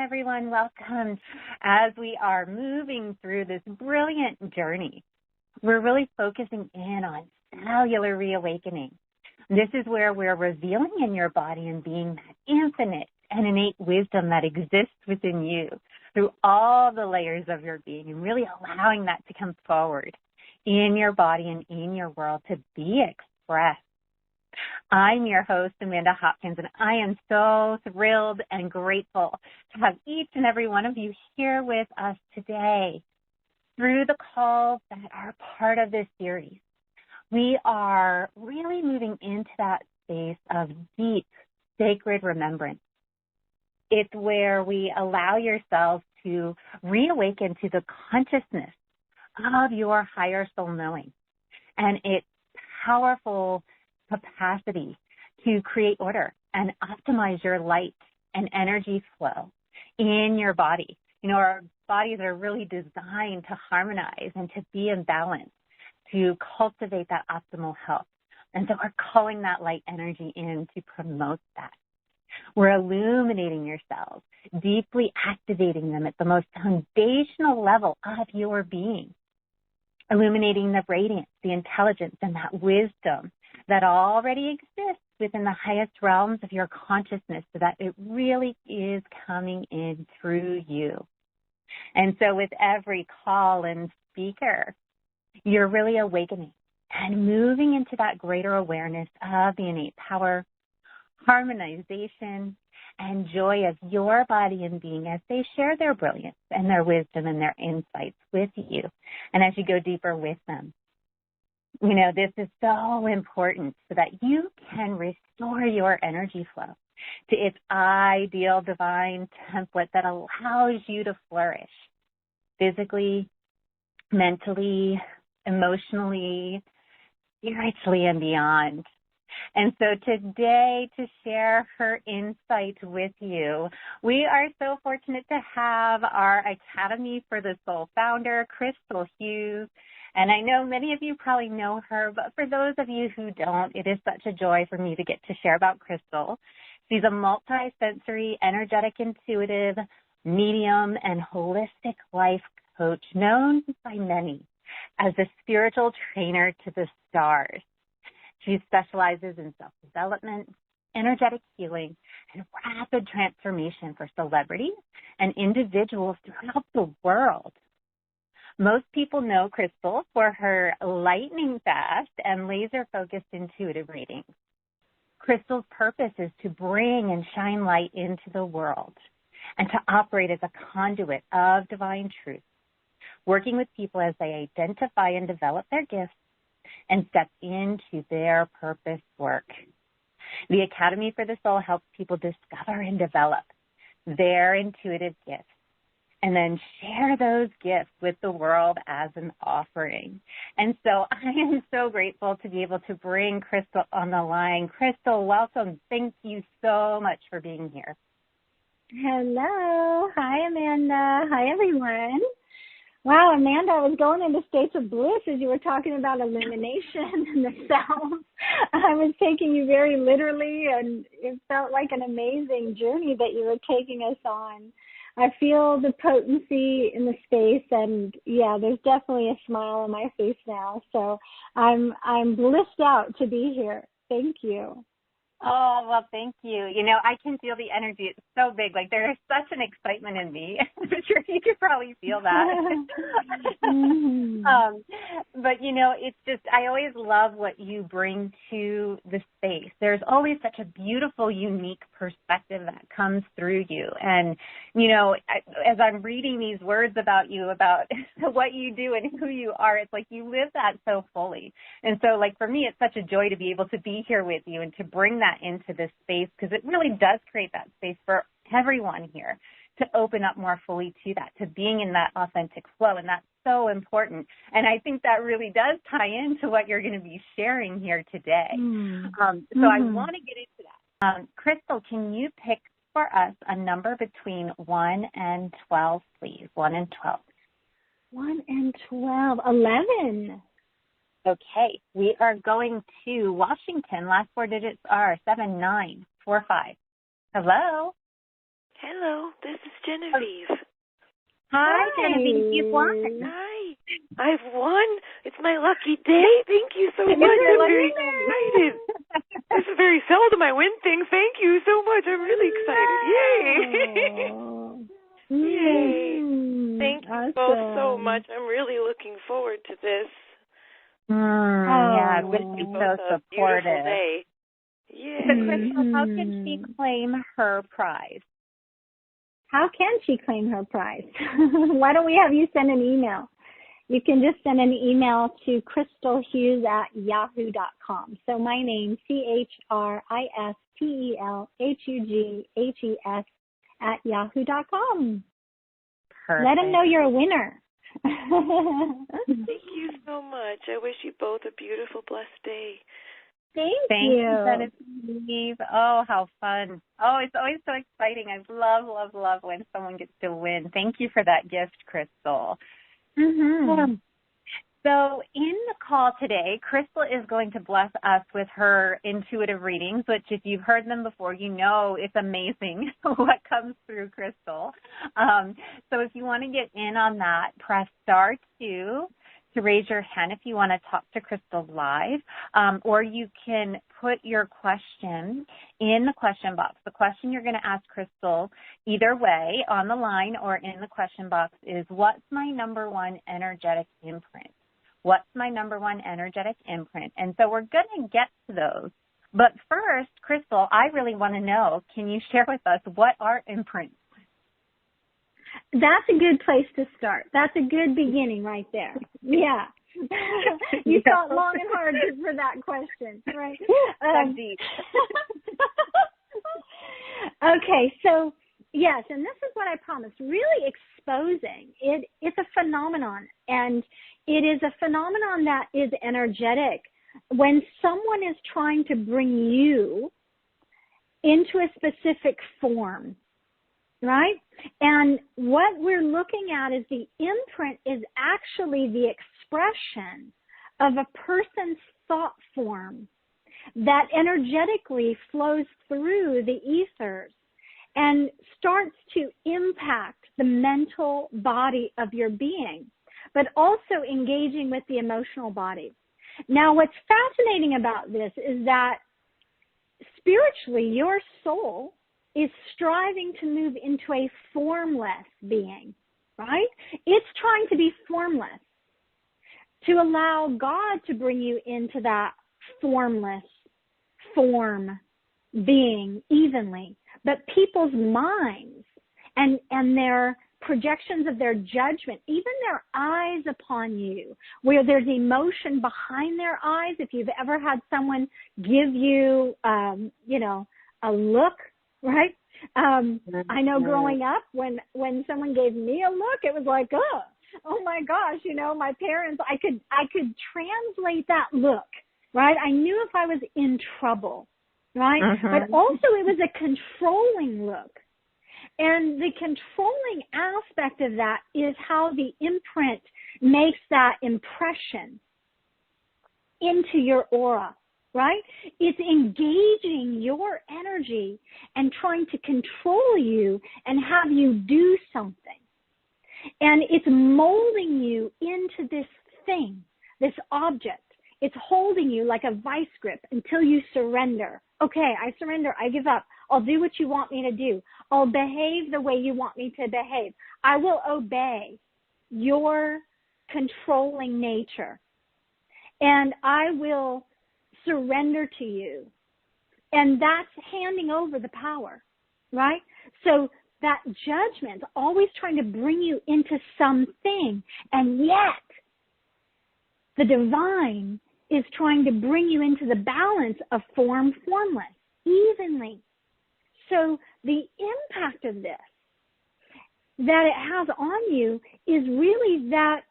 everyone. Welcome. As we are moving through this brilliant journey, we're really focusing in on cellular reawakening. This is where we're revealing in your body and being that infinite and innate wisdom that exists within you through all the layers of your being, and really allowing that to come forward in your body and in your world to be expressed. I'm your host, Amanda Hopkins, and I am so thrilled and grateful to have each and every one of you here with us today through the calls that are part of this series. We are really moving into that space of deep, sacred remembrance. It's where we allow yourself to reawaken to the consciousness of your higher soul knowing and its powerful capacity to create order and optimize your light and energy flow in your body. You know, our bodies are really designed to harmonize and to be in balance, to cultivate that optimal health. And so we're calling that light energy in to promote that. We're illuminating your cells, deeply activating them at the most foundational level of your being, illuminating the radiance, the intelligence, and that wisdom that already exists within the highest realms of your consciousness, so that it really is coming in through you. And so with every call and speaker, you're really awakening and moving into that greater awareness of the innate power, harmonization, and joy of your body and being as they share their brilliance and their wisdom and their insights with you, and as you go deeper with them. You know, this is so important so that you can restore your energy flow to its ideal divine template that allows you to flourish physically, mentally, emotionally, spiritually, and beyond. And so today, to share her insight with you, we are so fortunate to have our Academy for the Soul founder, Christel Hughes. And I know many of you probably know her, but for those of you who don't, it is such a joy for me to get to share about Christel. She's a multi-sensory, energetic, intuitive, medium, and holistic life coach known by many as the spiritual trainer to the stars. She specializes in self-development, energetic healing, and rapid transformation for celebrities and individuals throughout the world. Most people know Christel for her lightning-fast and laser-focused intuitive readings. Christel's purpose is to bring and shine light into the world and to operate as a conduit of divine truth, working with people as they identify and develop their gifts and step into their purpose work. The Academy for the Soul helps people discover and develop their intuitive gifts and then share those gifts with the world as an offering. And so I am so grateful to be able to bring Christel on the line. Christel, welcome. Thank you so much for being here. Hello. Hi, Amanda. Hi, everyone. Wow, Amanda, I was going into states of bliss as you were talking about illumination and the cells. I was taking you very literally, and it felt like an amazing journey that you were taking us on. I feel the potency in the space, and yeah, there's definitely a smile on my face now. So I'm blissed out to be here. Thank you. Oh, well, thank you. You know, I can feel the energy. It's so big. Like, there is such an excitement in me. I'm sure you could probably feel that. But, you know, it's just, I always love what you bring to the space. There's always such a beautiful, unique perspective that comes through you. And, you know, as I'm reading these words about you, about what you do and who you are, it's like you live that so fully. And so, like, for me, it's such a joy to be able to be here with you and to bring that into this space, because it really does create that space for everyone here to open up more fully to that, to being in that authentic flow. And that's so important. And I think that really does tie into what you're going to be sharing here today. So I want to get into that. Christel, can you pick for us a number between 1 and 12, please? 1 and 12. 1 and 12. 11. Okay, we are going to Washington. Last four digits are 7945. Hello? Hello, this is Genevieve. Hi, Genevieve. You've won. Hi. I've won. It's my lucky day. Thank you so much. I'm very excited. This is very seldom I win things. Thank you so much. I'm really excited. Yay. Yay. Thank you both so much. I'm really looking forward to this. Yeah, it's so supportive. Day. Yeah. So, Christel, how can she claim her prize? How can she claim her prize? Why don't we have you send an email? You can just send an email to ChristelHughes@yahoo.com. So my name, ChristelHughes @yahoo.com. Perfect. Let them know you're a winner. Thank you so much. I wish you both a beautiful, blessed day. Thank you, you. Genevieve. Oh, how fun. Oh, it's always so exciting. I love when someone gets to win. Thank you for that gift, Christel. So in the call today, Christel is going to bless us with her intuitive readings, which if you've heard them before, you know it's amazing what comes through Christel. So if you want to get in on that, press *2 to raise your hand if you want to talk to Christel live, or you can put your question in the question box. The question you're going to ask Christel, either way, on the line or in the question box, is what's my number one energetic imprint? What's my number one energetic imprint? And so we're going to get to those. But first, Christel, I really want to know, can you share with us what are imprints? That's a good place to start. That's a good beginning right there. Yeah. You thought long and hard for that question, right? Deep. Okay, so yes, and this is what I promised, really exposing. It's a phenomenon, and it is a phenomenon that is energetic. When someone is trying to bring you into a specific form, right? And what we're looking at is the imprint is actually the expression of a person's thought form that energetically flows through the ethers and starts to impact the mental body of your being, but also engaging with the emotional body. Now, what's fascinating about this is that spiritually, your soul is striving to move into a formless being, right? It's trying to be formless, to allow God to bring you into that formless form being evenly. But people's minds and their projections of their judgment, even their eyes upon you, where there's emotion behind their eyes. If you've ever had someone give you, a look, right? I know growing up, when someone gave me a look, it was like, oh my gosh, my parents, I could translate that look, right? I knew if I was in trouble, right? But also it was a controlling look. And the controlling aspect of that is how the imprint makes that impression into your aura, right? It's engaging your energy and trying to control you and have you do something. And it's molding you into this thing, this object. It's holding you like a vice grip until you surrender. Okay, I surrender. I give up. I'll do what you want me to do. I'll behave the way you want me to behave. I will obey your controlling nature. And I will surrender to you. And that's handing over the power, right? So that judgment, always trying to bring you into something, and yet the divine is trying to bring you into the balance of form, formless, evenly. So the impact of this that it has on you is really that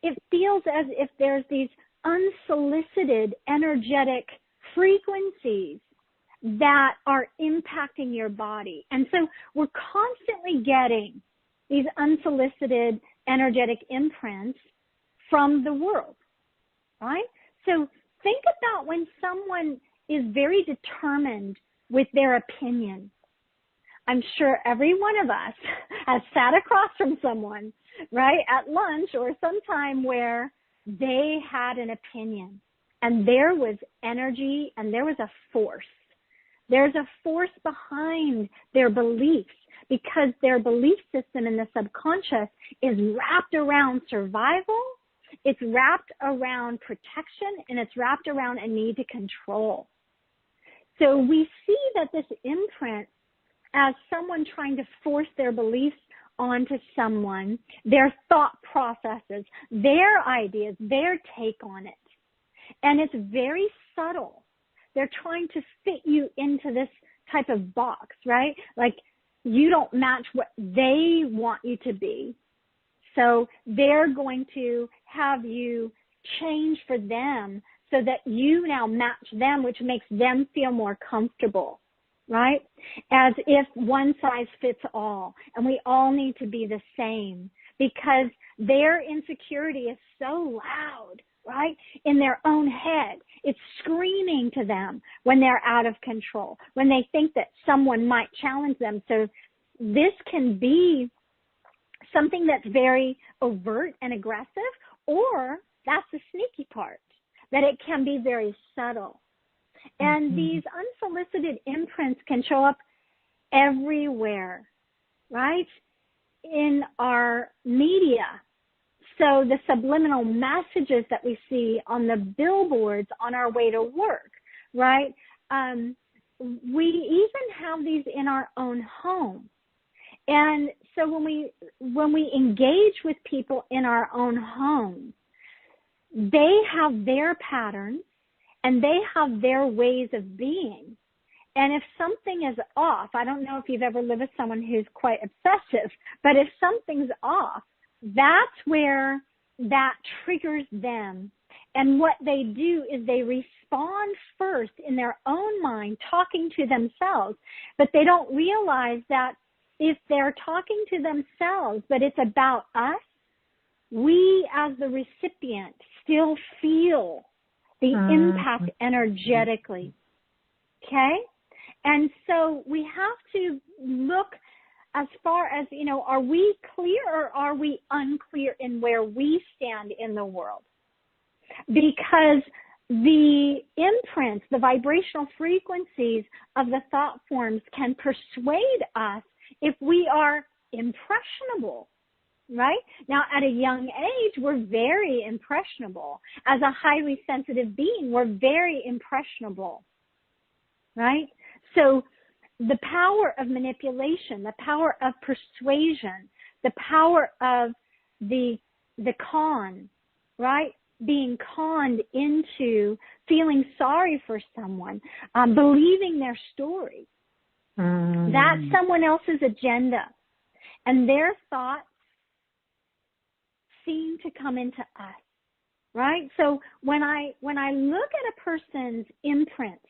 it feels as if there's these unsolicited energetic frequencies that are impacting your body. And so we're constantly getting these unsolicited energetic imprints from the world, right? So think about when someone is very determined with their opinion. I'm sure every one of us has sat across from someone, right, at lunch or sometime where they had an opinion and there was energy and there was a force. There's a force behind their beliefs because their belief system in the subconscious is wrapped around survival, it's wrapped around protection, and it's wrapped around a need to control. So we see that this imprint as someone trying to force their beliefs onto someone, their thought processes, their ideas, their take on it. And it's very subtle. They're trying to fit you into this type of box, right? Like you don't match what they want you to be. So they're going to have you change for them so that you now match them, which makes them feel more comfortable, right? As if one size fits all, and we all need to be the same because their insecurity is so loud, right? In their own head. It's screaming to them when they're out of control, when they think that someone might challenge them. So this can be something that's very overt and aggressive, or that's the sneaky part, that it can be very subtle. And these unsolicited imprints can show up everywhere, right? In our media. So the subliminal messages that we see on the billboards on our way to work, right? We even have these in our own home. And so when we engage with people in our own home, they have their patterns and they have their ways of being. And if something is off, I don't know if you've ever lived with someone who's quite obsessive, but if something's off, that's where that triggers them. And what they do is they respond first in their own mind, talking to themselves, but they don't realize that if they're talking to themselves, but it's about us, we as the recipient still feel the impact energetically. Okay? And so we have to look as far as, you know, are we clear or are we unclear in where we stand in the world? Because the imprints, the vibrational frequencies of the thought forms can persuade us if we are impressionable, right? Now, at a young age, we're very impressionable. As a highly sensitive being, we're very impressionable, right? So the power of manipulation, the power of persuasion, the power of the con, right? Being conned into feeling sorry for someone, believing their story. That's someone else's agenda. And their thoughts seem to come into us, right? So when I look at a person's imprints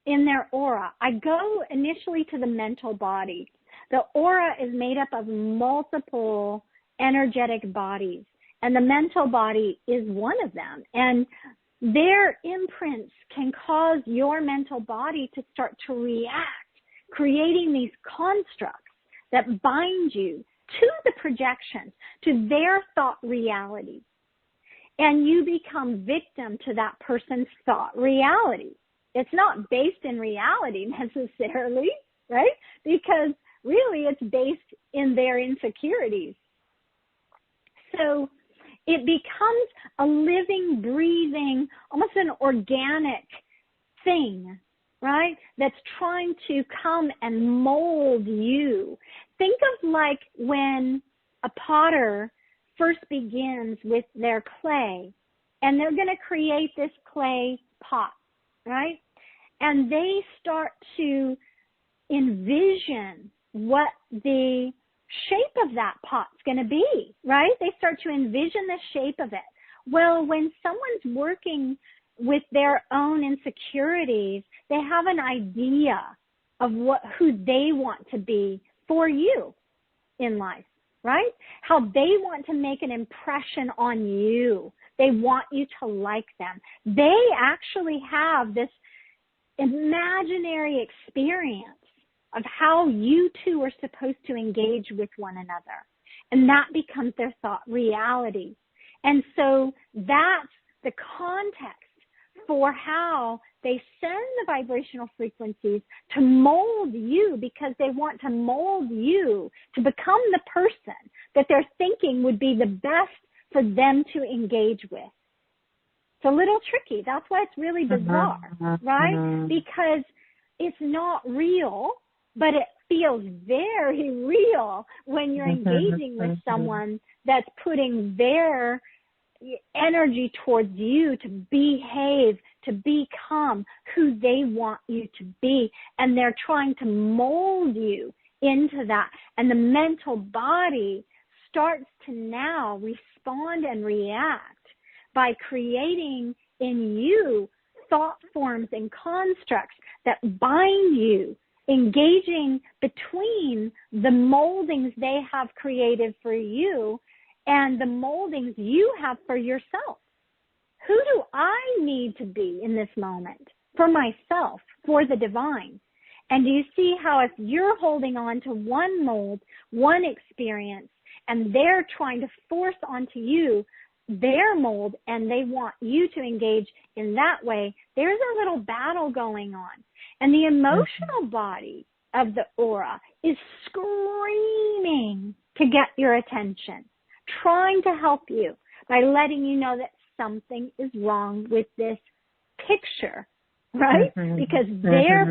in their aura, I go initially to the mental body. The aura is made up of multiple energetic bodies, and the mental body is one of them. And their imprints can cause your mental body to start to react, creating these constructs that bind you to the projections, to their thought reality. And you become victim to that person's thought reality. It's not based in reality necessarily, right? Because really it's based in their insecurities. So it becomes a living, breathing, almost an organic thing, right? That's trying to come and mold you. Think of like when a potter first begins with their clay, and they're going to create this clay pot, right? And they start to envision what the shape of that pot's going to be, right? They start to envision the shape of it. Well, when someone's working with their own insecurities, they have an idea of who they want to be for you in life, right? How they want to make an impression on you. They want you to like them. They actually have this imaginary experience of how you two are supposed to engage with one another. And that becomes their thought reality. And so that's the context for how they send the vibrational frequencies to mold you, because they want to mold you to become the person that they're thinking would be the best for them to engage with. It's a little tricky. That's why it's really bizarre, right? Because it's not real, but it feels very real when you're engaging with someone that's putting their energy towards you to behave, to become who they want you to be. And they're trying to mold you into that. And the mental body starts to now respond and react by creating in you thought forms and constructs that bind you, engaging between the moldings they have created for you and the moldings you have for yourself. Who do I need to be in this moment? For myself, for the divine. And do you see how if you're holding on to one mold, one experience, and they're trying to force onto you their mold and they want you to engage in that way, there's a little battle going on. And the emotional body of the aura is screaming to get your attention, trying to help you by letting you know that something is wrong with this picture, right? Because their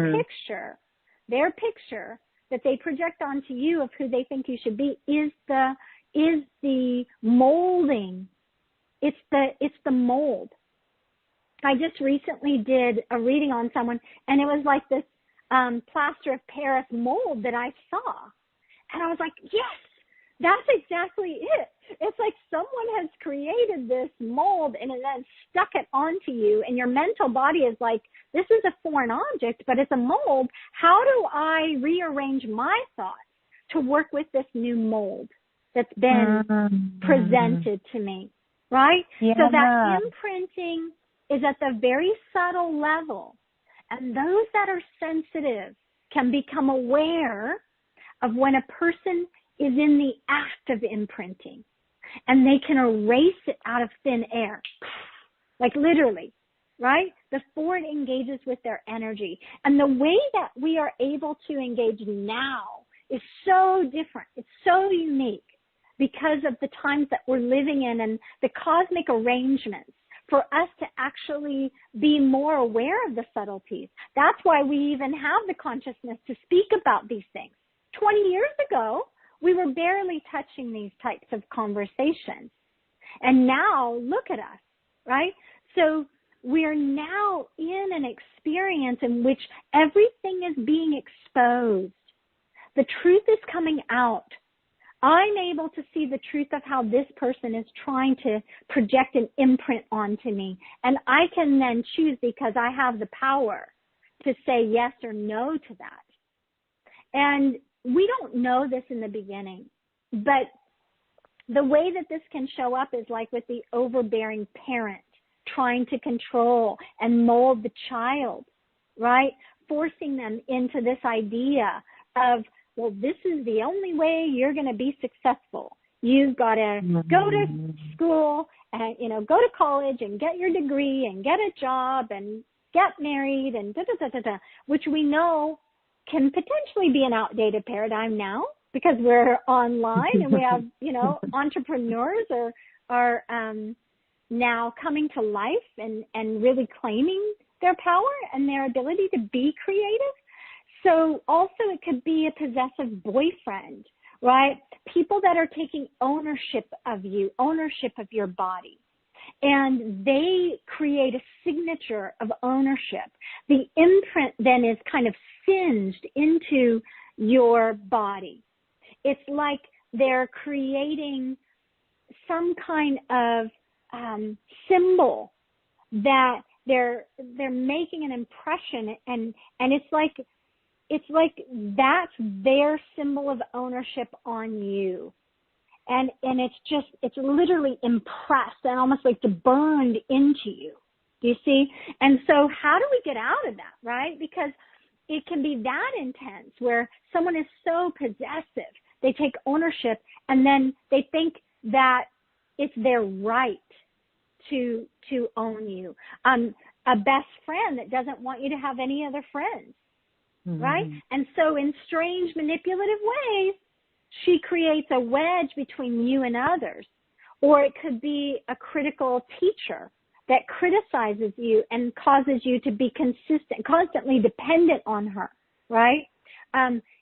picture that they project onto you of who they think you should be is the molding. It's the mold. I just recently did a reading on someone, and it was like this plaster of Paris mold that I saw. And I was like, yes, that's exactly it. It's like someone has created this mold and then stuck it onto you, and your mental body is like, this is a foreign object, but it's a mold. How do I rearrange my thoughts to work with this new mold that's been presented to me, right? Yeah. So that imprinting is at the very subtle level, and those that are sensitive can become aware of when a person is in the act of imprinting, and they can erase it out of thin air, like literally, right? Before it engages with their energy. And the way that we are able to engage now is so different. It's so unique because of the times that we're living in and the cosmic arrangements for us to actually be more aware of the subtleties. That's why we even have the consciousness to speak about these things. 20 years ago, we were barely touching these types of conversations. And now, look at us, right? So we're now in an experience in which everything is being exposed. The truth is coming out. I'm able to see the truth of how this person is trying to project an imprint onto me. And I can then choose, because I have the power to say yes or no to that. And we don't know this in the beginning, but the way that this can show up is like with the overbearing parent trying to control and mold the child, right? Forcing them into this idea of, well, this is the only way you're going to be successful. You've got to go to school and, go to college and get your degree and get a job and get married and which we know can potentially be an outdated paradigm now because we're online and we have, entrepreneurs are now coming to life and really claiming their power and their ability to be creative. So also it could be a possessive boyfriend, right? People that are taking ownership of you, ownership of your body. And they create a signature of ownership. The imprint then is kind of singed into your body. It's like they're creating some kind of symbol that they're making an impression, and it's like that's their symbol of ownership on you. And it's literally impressed and almost like burned into you. Do you see? And so how do we get out of that, right? Because it can be that intense where someone is so possessive, they take ownership, and then they think that it's their right to own you. A best friend that doesn't want you to have any other friends, right? And so in strange manipulative ways, she creates a wedge between you and others. Or it could be a critical teacher that criticizes you and causes you to be constantly dependent on her, right?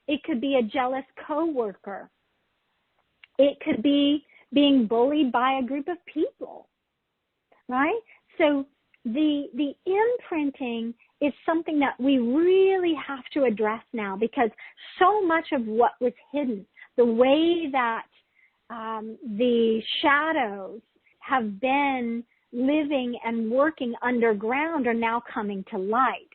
It could be a jealous coworker. It could be being bullied by a group of people, right? So the imprinting is something that we really have to address now, because so much of what was hidden, the way that the shadows have been living and working underground are now coming to light.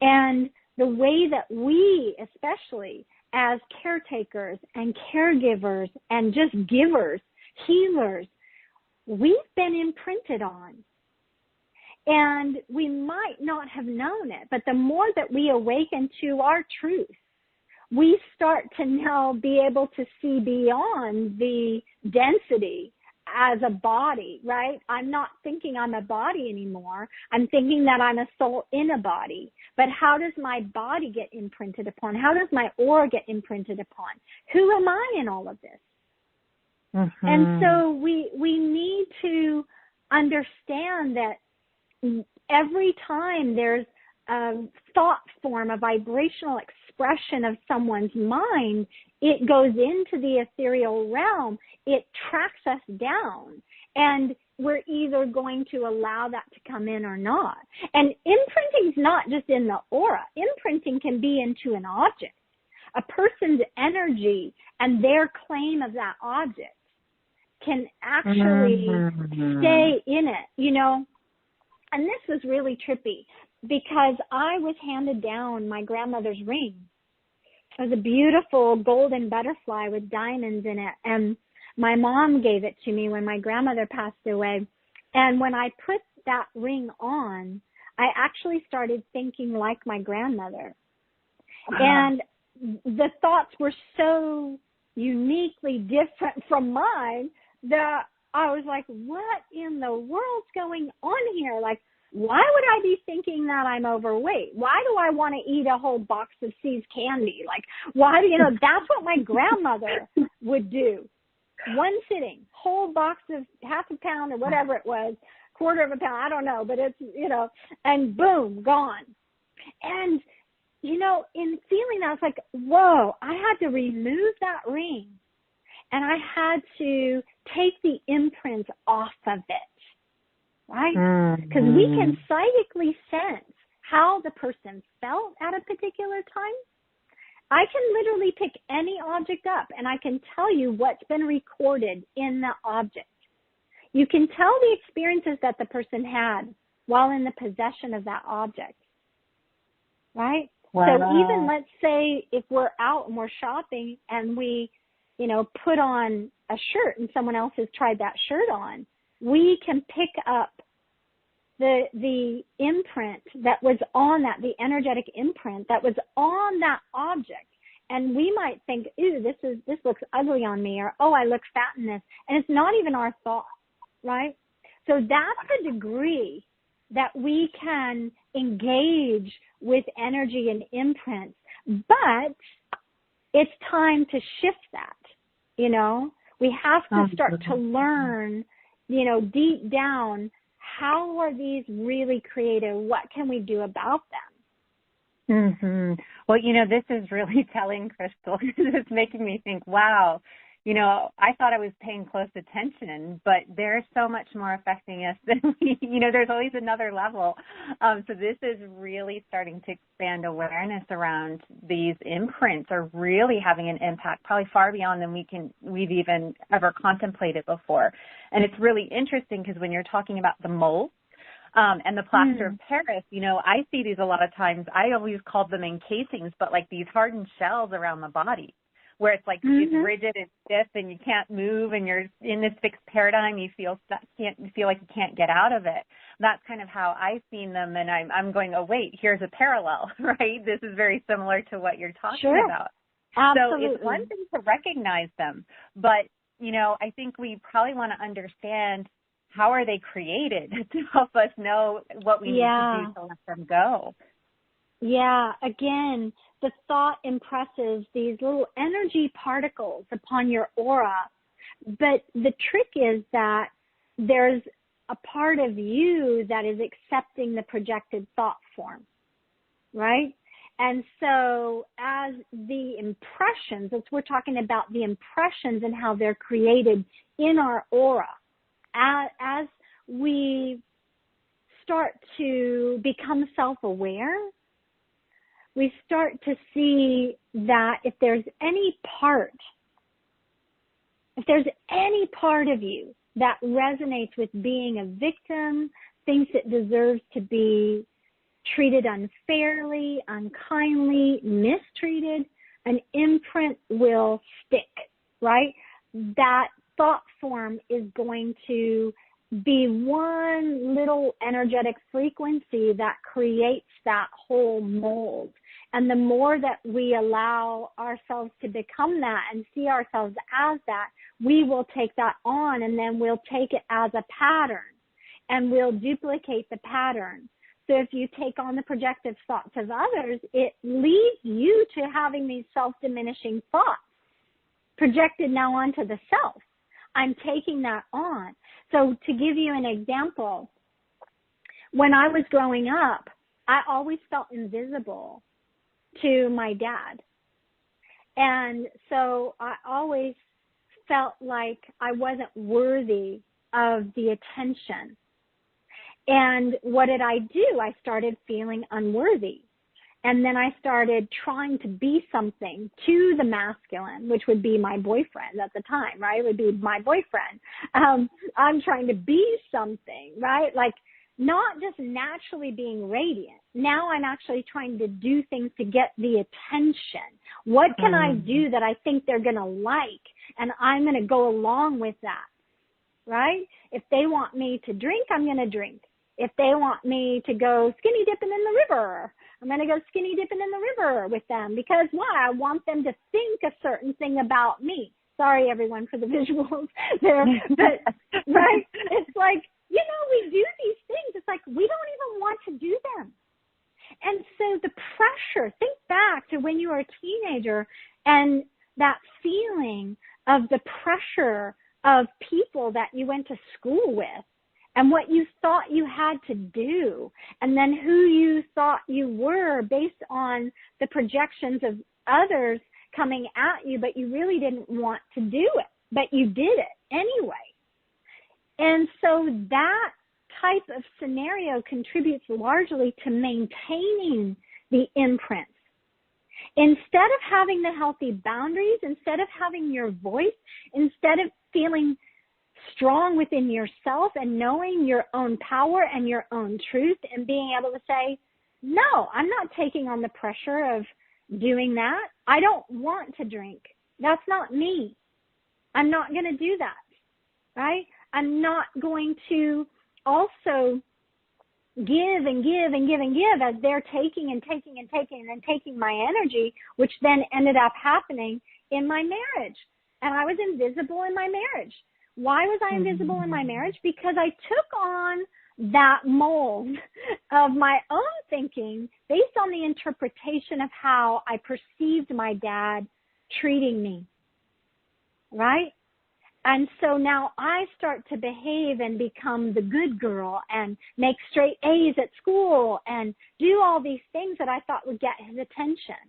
And the way that we, especially as caretakers and caregivers and just givers, healers, we've been imprinted on. And we might not have known it, but the more that we awaken to our truth, we start to now be able to see beyond the density as a body, right? I'm not thinking I'm a body anymore. I'm thinking that I'm a soul in a body. But how does my body get imprinted upon? How does my aura get imprinted upon? Who am I in all of this? And so we need to understand that every time there's a thought form, a vibrational expression of someone's mind, it goes into the ethereal realm. It tracks us down, and we're either going to allow that to come in or not. And imprinting is not just in the aura. Imprinting can be into an object. A person's energy and their claim of that object can actually stay in it, you know. And this was really trippy because I was handed down my grandmother's ring. It was a beautiful golden butterfly with diamonds in it. And my mom gave it to me when my grandmother passed away. And when I put that ring on, I actually started thinking like my grandmother. And the thoughts were so uniquely different from mine that I was like, what in the world's going on here? Like, why would I be thinking that I'm overweight? Why do I want to eat a whole box of See's candy? Like, why do, that's what my grandmother would do. One sitting, whole box of half a pound or whatever it was, quarter of a pound, I don't know, but it's, and boom, gone. And, in feeling that, I was like, whoa, I had to remove that ring. And I had to take the imprints off of it, right? Because we can psychically sense how the person felt at a particular time. I can literally pick any object up and I can tell you what's been recorded in the object. You can tell the experiences that the person had while in the possession of that object, right? Wow. So even let's say if we're out and we're shopping and we put on a shirt and someone else has tried that shirt on, we can pick up the imprint that was on that, the energetic imprint that was on that object. And we might think, ooh, this looks ugly on me, or, oh, I look fat in this. And it's not even our thought, right? So that's the degree that we can engage with energy and imprints. But it's time to shift that. We have to start to learn, deep down, how are these really created? What can we do about them? Well, this is really telling, Christel. It's making me think, wow, I thought I was paying close attention, but there's so much more affecting us than there's always another level. So this is really starting to expand awareness around these imprints are really having an impact, probably far beyond than we've even ever contemplated before. And it's really interesting because when you're talking about the mold, and the plaster of Paris, I see these a lot of times. I always called them encasings, but like these hardened shells around the body. where it's like it's rigid, it's stiff, and you can't move, and you're in this fixed paradigm. You feel stuck, you feel like you can't get out of it. That's kind of how I've seen them, and I'm going, oh wait, here's a parallel, right? This is very similar to what you're talking about. Absolutely. So it's one thing to recognize them, but I think we probably want to understand how are they created to help us know what we need to do to let them go. Yeah, again, the thought impresses these little energy particles upon your aura, but the trick is that there's a part of you that is accepting the projected thought form, right? And so as the impressions, as we're talking about the impressions and how they're created in our aura, as we start to become self-aware, we start to see that if there's any part of you that resonates with being a victim, thinks it deserves to be treated unfairly, unkindly, mistreated, an imprint will stick, right? That thought form is going to be one little energetic frequency that creates that whole mold. And the more that we allow ourselves to become that and see ourselves as that, we will take that on, and then we'll take it as a pattern and we'll duplicate the pattern. So if you take on the projective thoughts of others, it leads you to having these self-diminishing thoughts projected now onto the self. I'm taking that on. So to give you an example, when I was growing up, I always felt invisible to my dad. And so I always felt like I wasn't worthy of the attention. And what did I do? I started feeling unworthy. And then I started trying to be something to the masculine, which would be my boyfriend at the time, right? It would be my boyfriend. I'm trying to be something, right? Like not just naturally being radiant. Now I'm actually trying to do things to get the attention. What can I do that I think they're going to like? And I'm going to go along with that, right? If they want me to drink, I'm going to drink. If they want me to go skinny dipping in the river, I'm going to go skinny dipping in the river with them because why? I want them to think a certain thing about me. Sorry, everyone, for the visuals there. But, right? It's like, we do these things. It's like we don't even want to do them. And so the pressure, think back to when you were a teenager and that feeling of the pressure of people that you went to school with and what you thought you had to do, and then who you thought you were based on the projections of others coming at you, but you really didn't want to do it, but you did it anyway. And so that type of scenario contributes largely to maintaining the imprints. Instead of having the healthy boundaries, instead of having your voice, instead of feeling strong within yourself and knowing your own power and your own truth and being able to say, no, I'm not taking on the pressure of doing that. I don't want to drink. That's not me. I'm not going to do that, right? I'm not going to also give and give and give and give as they're taking and taking and taking and taking my energy, which then ended up happening in my marriage. And I was invisible in my marriage. Why was I invisible in my marriage? Because I took on that mold of my own thinking based on the interpretation of how I perceived my dad treating me, right? And so now I start to behave and become the good girl and make straight A's at school and do all these things that I thought would get his attention.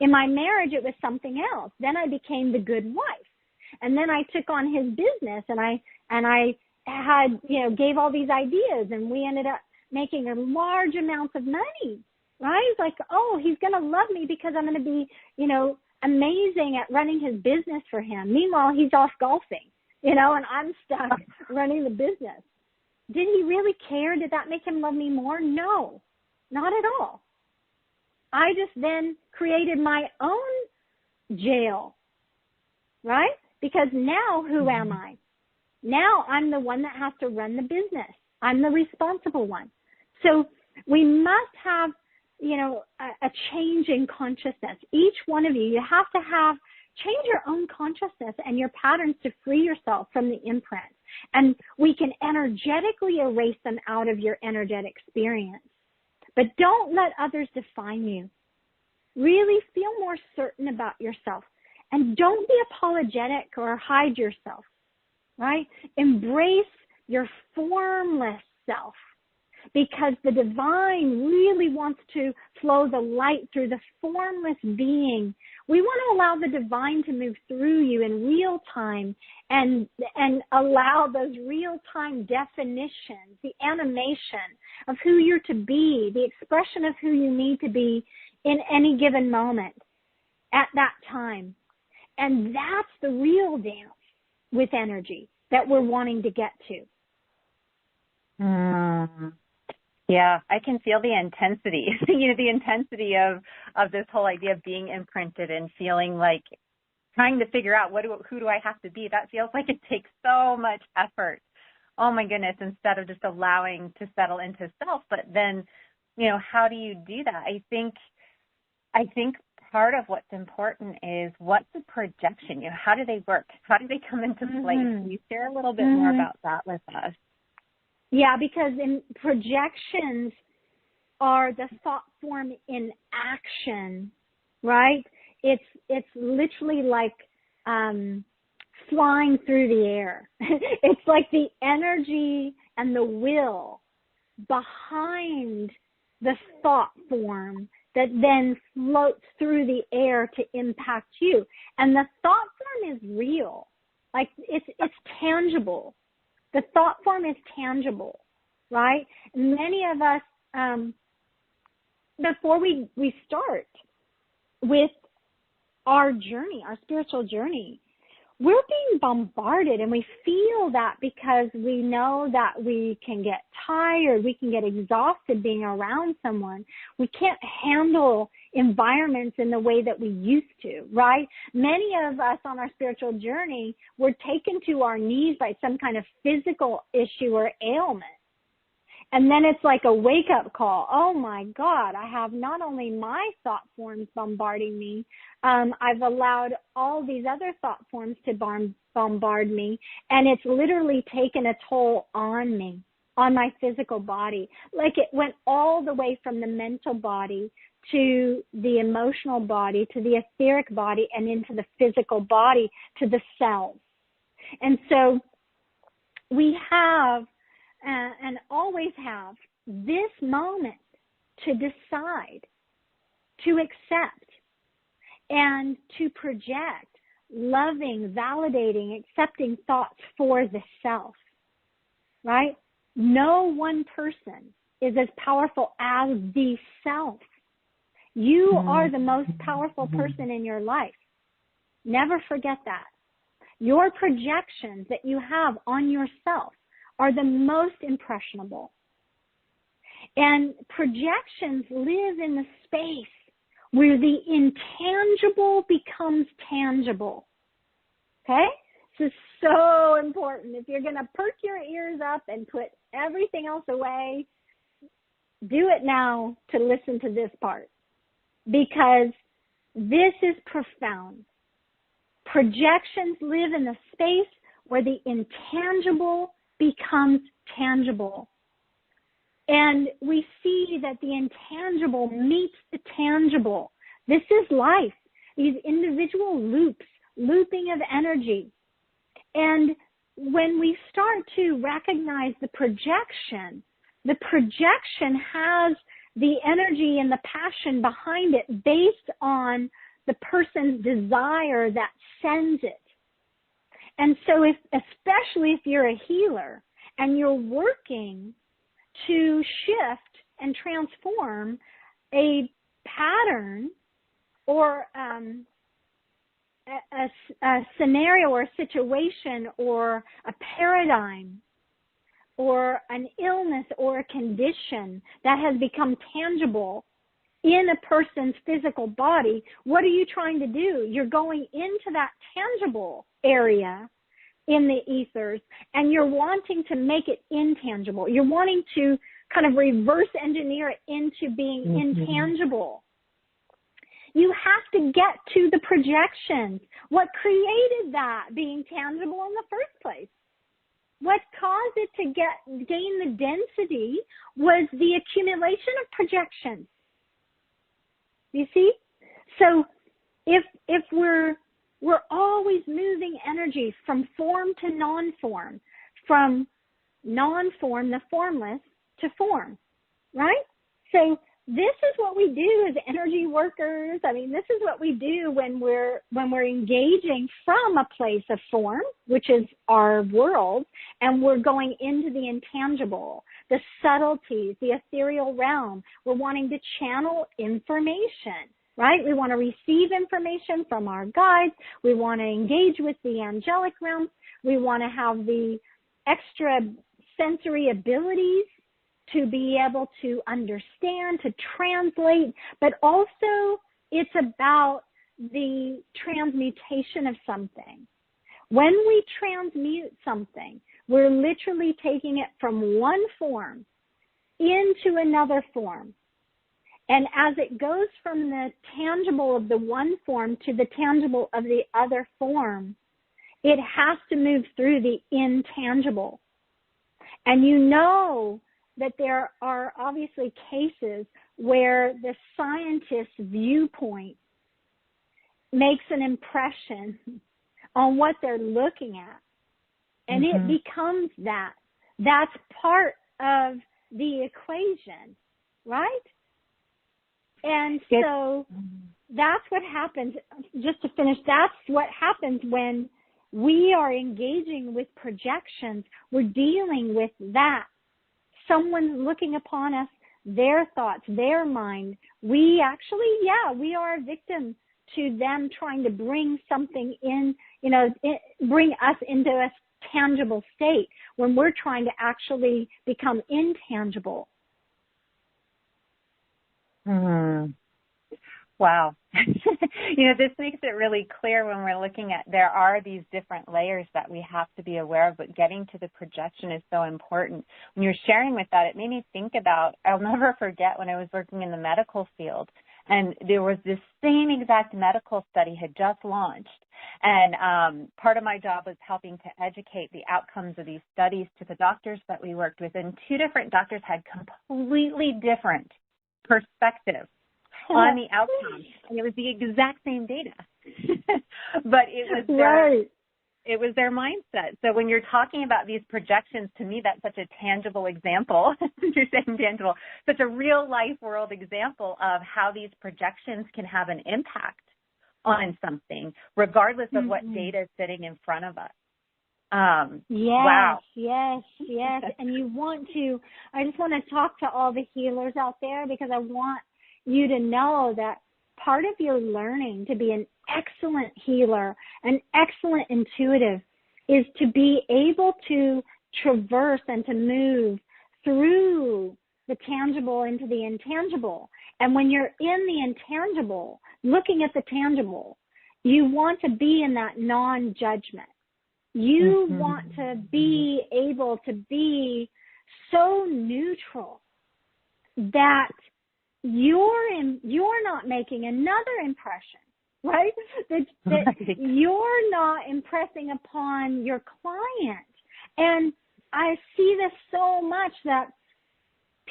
In my marriage, it was something else. Then I became the good wife. And then I took on his business and I had, gave all these ideas and we ended up making a large amounts of money, right? It's like, oh, he's going to love me because I'm going to be, amazing at running his business for him. Meanwhile, he's off golfing, and I'm stuck running the business. Did he really care? Did that make him love me more? No, not at all. I just then created my own jail right? Because now who am I? Now I'm the one that has to run the business. I'm the responsible one. So we must have, a change in consciousness. Each one of you have to change your own consciousness and your patterns to free yourself from the imprints. And we can energetically erase them out of your energetic experience. But don't let others define you. Really feel more certain about yourself. And don't be apologetic or hide yourself, right? Embrace your formless self, because the divine really wants to flow the light through the formless being. We want to allow the divine to move through you in real time and allow those real time definitions, the animation of who you're to be, the expression of who you need to be in any given moment at that time. And that's the real dance with energy that we're wanting to get to. Yeah, I can feel the intensity, the intensity of this whole idea of being imprinted and feeling like trying to figure out who do I have to be. That feels like it takes so much effort. Oh my goodness, instead of just allowing to settle into self. But then, how do you do that? I think part of what's important is what's the projection? How do they work? How do they come into play? Can you share a little bit more about that with us? Yeah, because in projections are the thought form in action, right? It's literally like flying through the air. It's like the energy and the will behind the thought form that then floats through the air to impact you. And the thought form is real. Like it's tangible. The thought form is tangible, right? Many of us, before we start with our journey, our spiritual journey, we're being bombarded, and we feel that because we know that we can get tired, we can get exhausted being around someone. We can't handle environments in the way that we used to, right? Many of us on our spiritual journey were taken to our knees by some kind of physical issue or ailment. And then it's like a wake-up call. Oh, my God, I have not only my thought forms bombarding me, I've allowed all these other thought forms to bombard me, and it's literally taken a toll on me, on my physical body. Like it went all the way from the mental body to the emotional body, to the etheric body, and into the physical body, to the cells. And so we have and always have this moment to decide, to accept, and to project loving, validating, accepting thoughts for the self, right? No one person is as powerful as the self. You are the most powerful person in your life. Never forget that. Your projections that you have on yourself are the most impressionable. And projections live in the space where the intangible becomes tangible. Okay? This is so important. If you're going to perk your ears up and put everything else away, do it now to listen to this part, because this is profound. Projections live in the space where the intangible becomes tangible. And we see that the intangible meets the tangible. This is life. These individual loops, looping of energy. And when we start to recognize the projection has the energy and the passion behind it based on the person's desire that sends it. And so especially if you're a healer and you're working to shift and transform a pattern or a scenario or a situation or a paradigm or an illness or a condition that has become tangible in a person's physical body, what are you trying to do? You're going into that tangible area in the ethers, and you're wanting to make it intangible. You're wanting to kind of reverse engineer it into being intangible. You have to get to the projections. What created that being tangible in the first place? What caused it to gain the density was the accumulation of projections. You see? So if we're always moving energy from form to non-form, from non-form, the formless, to form, right? So this is what we do as energy workers. I mean, this is what we do when we're engaging from a place of form, which is our world, and we're going into the intangible, the subtleties, the ethereal realm. We're wanting to channel information, right? We want to receive information from our guides. We want to engage with the angelic realm. We want to have the extra sensory abilities to be able to understand, to translate, but also it's about the transmutation of something. When we transmute something, we're literally taking it from one form into another form. And as it goes from the tangible of the one form to the tangible of the other form, it has to move through the intangible. And you know that there are obviously cases where the scientist's viewpoint makes an impression on what they're looking at. And it becomes that. That's part of the equation, right? And so that's what happens, just to finish, that's what happens when we are engaging with projections. We're dealing with that. Someone's looking upon us, their thoughts, their mind. We actually, we are a victim to them trying to bring something in, bring us into a tangible state when we're trying to actually become intangible. Wow. This makes it really clear when we're looking at, there are these different layers that we have to be aware of, but getting to the projection is so important. When you're sharing with that, it made me think about, I'll never forget when I was working in the medical field, and there was this same exact medical study had just launched. And part of my job was helping to educate the outcomes of these studies to the doctors that we worked with. And two different doctors had completely different perspectives on the outcome, and it was the exact same data, but it was their mindset. So when you're talking about these projections, to me, that's such a tangible example. You're saying tangible, such a real life world example of how these projections can have an impact on something, regardless of what data is sitting in front of us. Wow. Yes. And I just want to talk to all the healers out there, because I want you to know that part of your learning to be an excellent healer, an excellent intuitive, is to be able to traverse and to move through the tangible into the intangible. And when you're in the intangible, looking at the tangible, you want to be in that non-judgment. You want to be able to be so neutral that you're not making another impression, right? That you're not impressing upon your client. And I see this so much that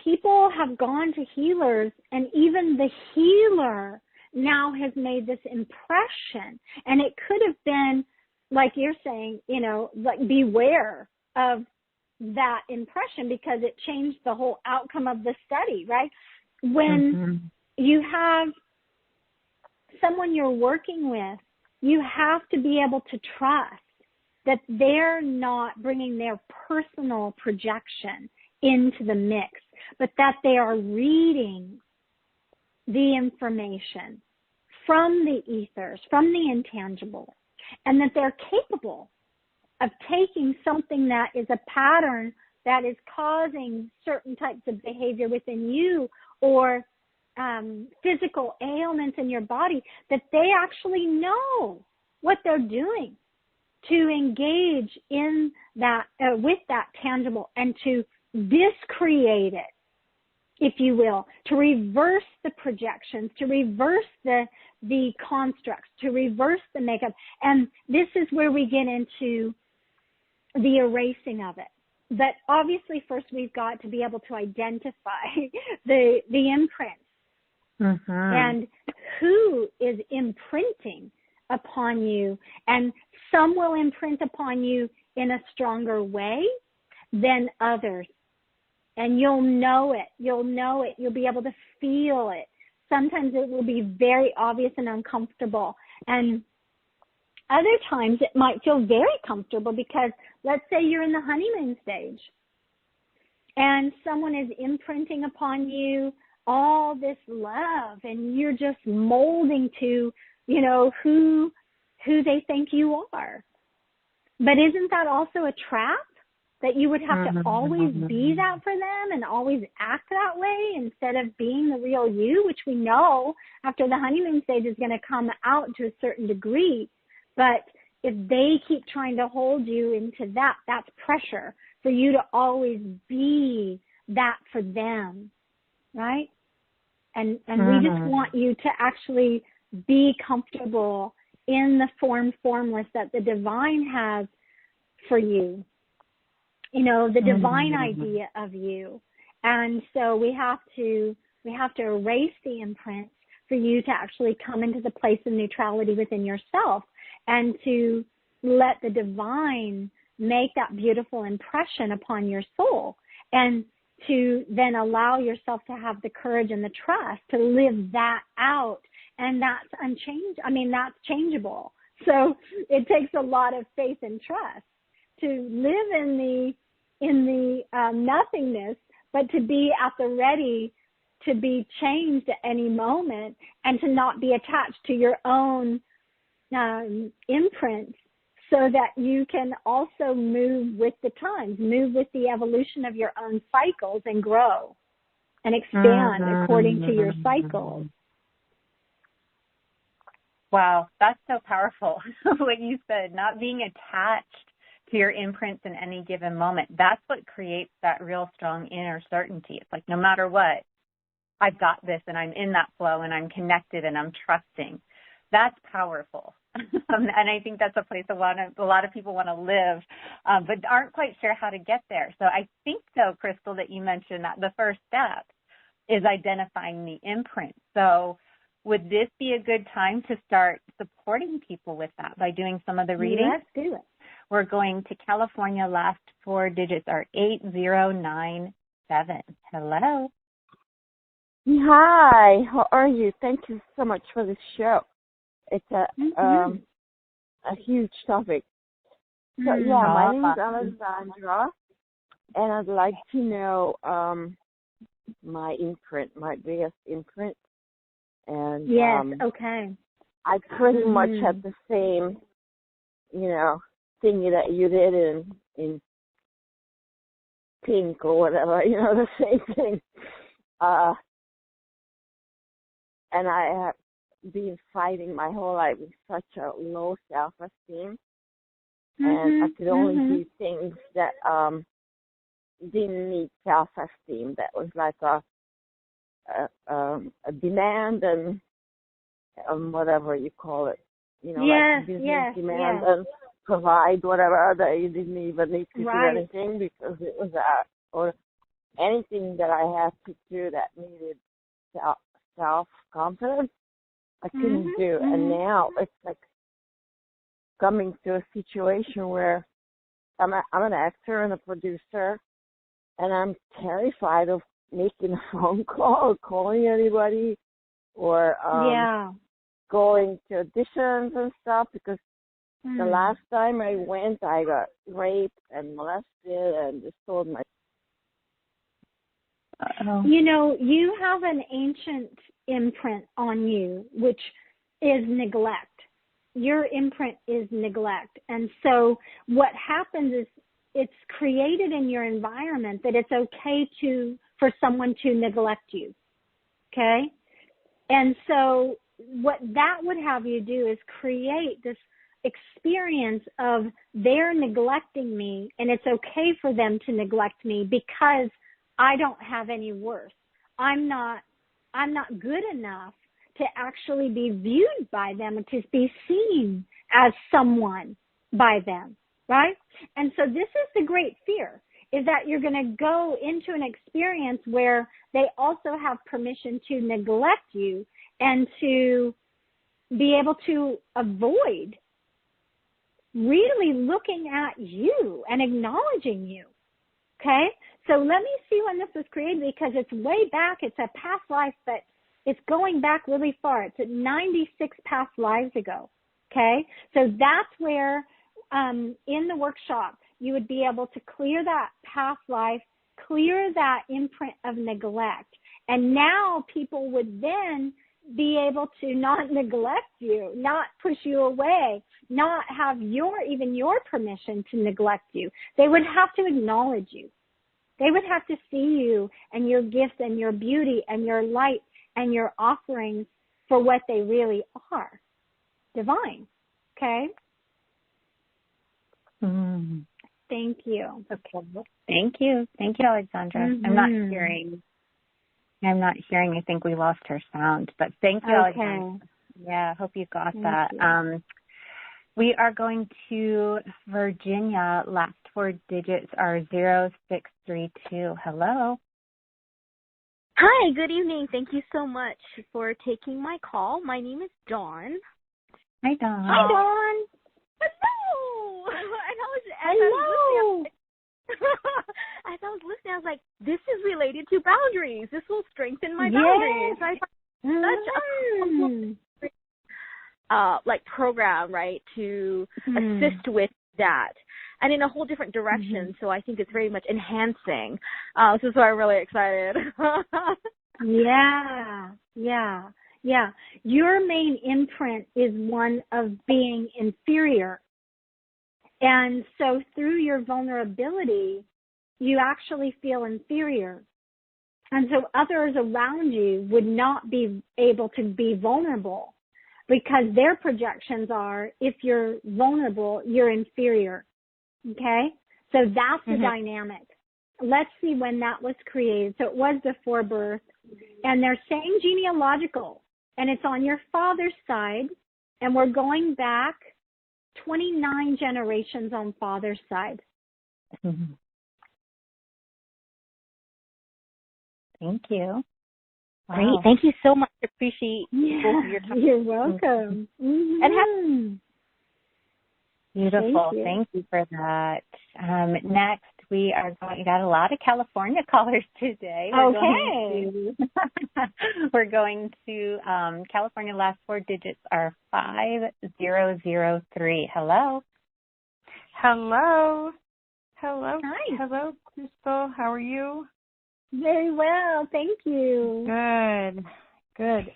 people have gone to healers, and even the healer now has made this impression. And it could have been, like you're saying, like beware of that impression, because it changed the whole outcome of the study, right? When you have someone you're working with, you have to be able to trust that they're not bringing their personal projection into the mix, but that they are reading the information from the ethers, from the intangible, and that they're capable of taking something that is a pattern that is causing certain types of behavior within you, or physical ailments in your body, that they actually know what they're doing to engage in that, with that tangible, and to discreate it, if you will, to reverse the projections, to reverse the constructs, to reverse the makeup. And this is where we get into the erasing of it. But obviously first we've got to be able to identify the imprints, and who is imprinting upon you. And some will imprint upon you in a stronger way than others. And you'll know it. You'll know it. You'll be able to feel it. Sometimes it will be very obvious and uncomfortable. And other times it might feel very comfortable, because let's say you're in the honeymoon stage and someone is imprinting upon you all this love, and you're just molding to, you know, who they think you are. But isn't that also a trap? That you would have to always be that for them and always act that way instead of being the real you, which we know after the honeymoon stage is going to come out to a certain degree. But if they keep trying to hold you into that, that's pressure for you to always be that for them, right? And we just want you to actually be comfortable in the formless that the divine has for you. You know, the divine idea of you. And so we have to erase the imprints for you to actually come into the place of neutrality within yourself, and to let the divine make that beautiful impression upon your soul, and to then allow yourself to have the courage and the trust to live that out. And that's that's changeable. So it takes a lot of faith and trust to live in the nothingness, but to be at the ready to be changed at any moment, and to not be attached to your own imprints, so that you can also move with the times, move with the evolution of your own cycles, and grow and expand according to your cycles. Wow, that's so powerful. What you said, not being attached to your imprints in any given moment. That's what creates that real strong inner certainty. It's like, no matter what, I've got this, and I'm in that flow, and I'm connected, and I'm trusting. That's powerful. And I think that's a place a lot of people want to live, but aren't quite sure how to get there. So I think, though, Christel, that you mentioned that the first step is identifying the imprint. So would this be a good time to start supporting people with that by doing some of the reading? Let's do it. We're going to California. Last four digits are 8097. Hello. Hi, how are you? Thank you so much for this show. It's a huge topic. So my name is Alexandra, and I'd like to know my imprint, my biggest imprint. And yes, okay. I pretty much had the same, thingy that you did in pink or whatever, the same thing. And I have been fighting my whole life with such a low self-esteem. And I could only do things that didn't need self-esteem. That was like a demand and whatever you call it. Like business demand and provide whatever that you didn't even need to do anything, because it was or anything that I had to do that needed self-confidence, I couldn't do. And now it's like coming to a situation where I'm an actor and a producer, and I'm terrified of making a phone call or calling anybody or going to auditions and stuff, because the last time I went, I got raped and molested and just told my... You have an ancient imprint on you, which is neglect. Your imprint is neglect. And so what happens is it's created in your environment that it's okay for someone to neglect you. Okay? And so what that would have you do is create this experience of they're neglecting me, and it's okay for them to neglect me because I don't have any worth. I'm not good enough to actually be viewed by them, to be seen as someone by them, right? And so this is the great fear, is that you're going to go into an experience where they also have permission to neglect you and to be able to avoid really looking at you and acknowledging you, okay? So let me see when this was created, because it's way back. It's a past life, but it's going back really far. It's at 96 past lives ago, okay? So that's where in the workshop you would be able to clear that past life, clear that imprint of neglect, and now people would then be able to not neglect you, not push you away, not have even your permission to neglect you. They would have to acknowledge you. They would have to see you and your gifts and your beauty and your light and your offerings for what they really are, divine. Okay? Thank you. Okay. Thank you. Thank you, Alexandra. I'm not hearing. I think we lost her sound, but thank you, Alexandra. Yeah, I hope you got that. We are going to Virginia. Last four digits are 0632. Hello. Hi, good evening. Thank you so much for taking my call. My name is Dawn. Hi, Dawn. Hi, Dawn. Hello. As I was listening, I was like, this is related to boundaries. This will strengthen my boundaries. I thought such a program, right, to assist with that, and in a whole different direction. So I think it's very much enhancing. So I'm really excited. Yeah. Your main imprint is one of being inferior. And so through your vulnerability, you actually feel inferior. And so others around you would not be able to be vulnerable, because their projections are, if you're vulnerable, you're inferior. Okay? So that's the dynamic. Let's see when that was created. So it was before birth. And they're saying genealogical. And it's on your father's side. And we're going back 29 generations on father's side. Thank you. Wow. Great. Thank you so much. Appreciate both of your time. You're welcome. And beautiful. Thank you for that. Next, we got a lot of California callers today. We're going to California. Last four digits are 5003. Hello. Hello. Hi. Hello, Christel. How are you? Very well. Thank you. Good.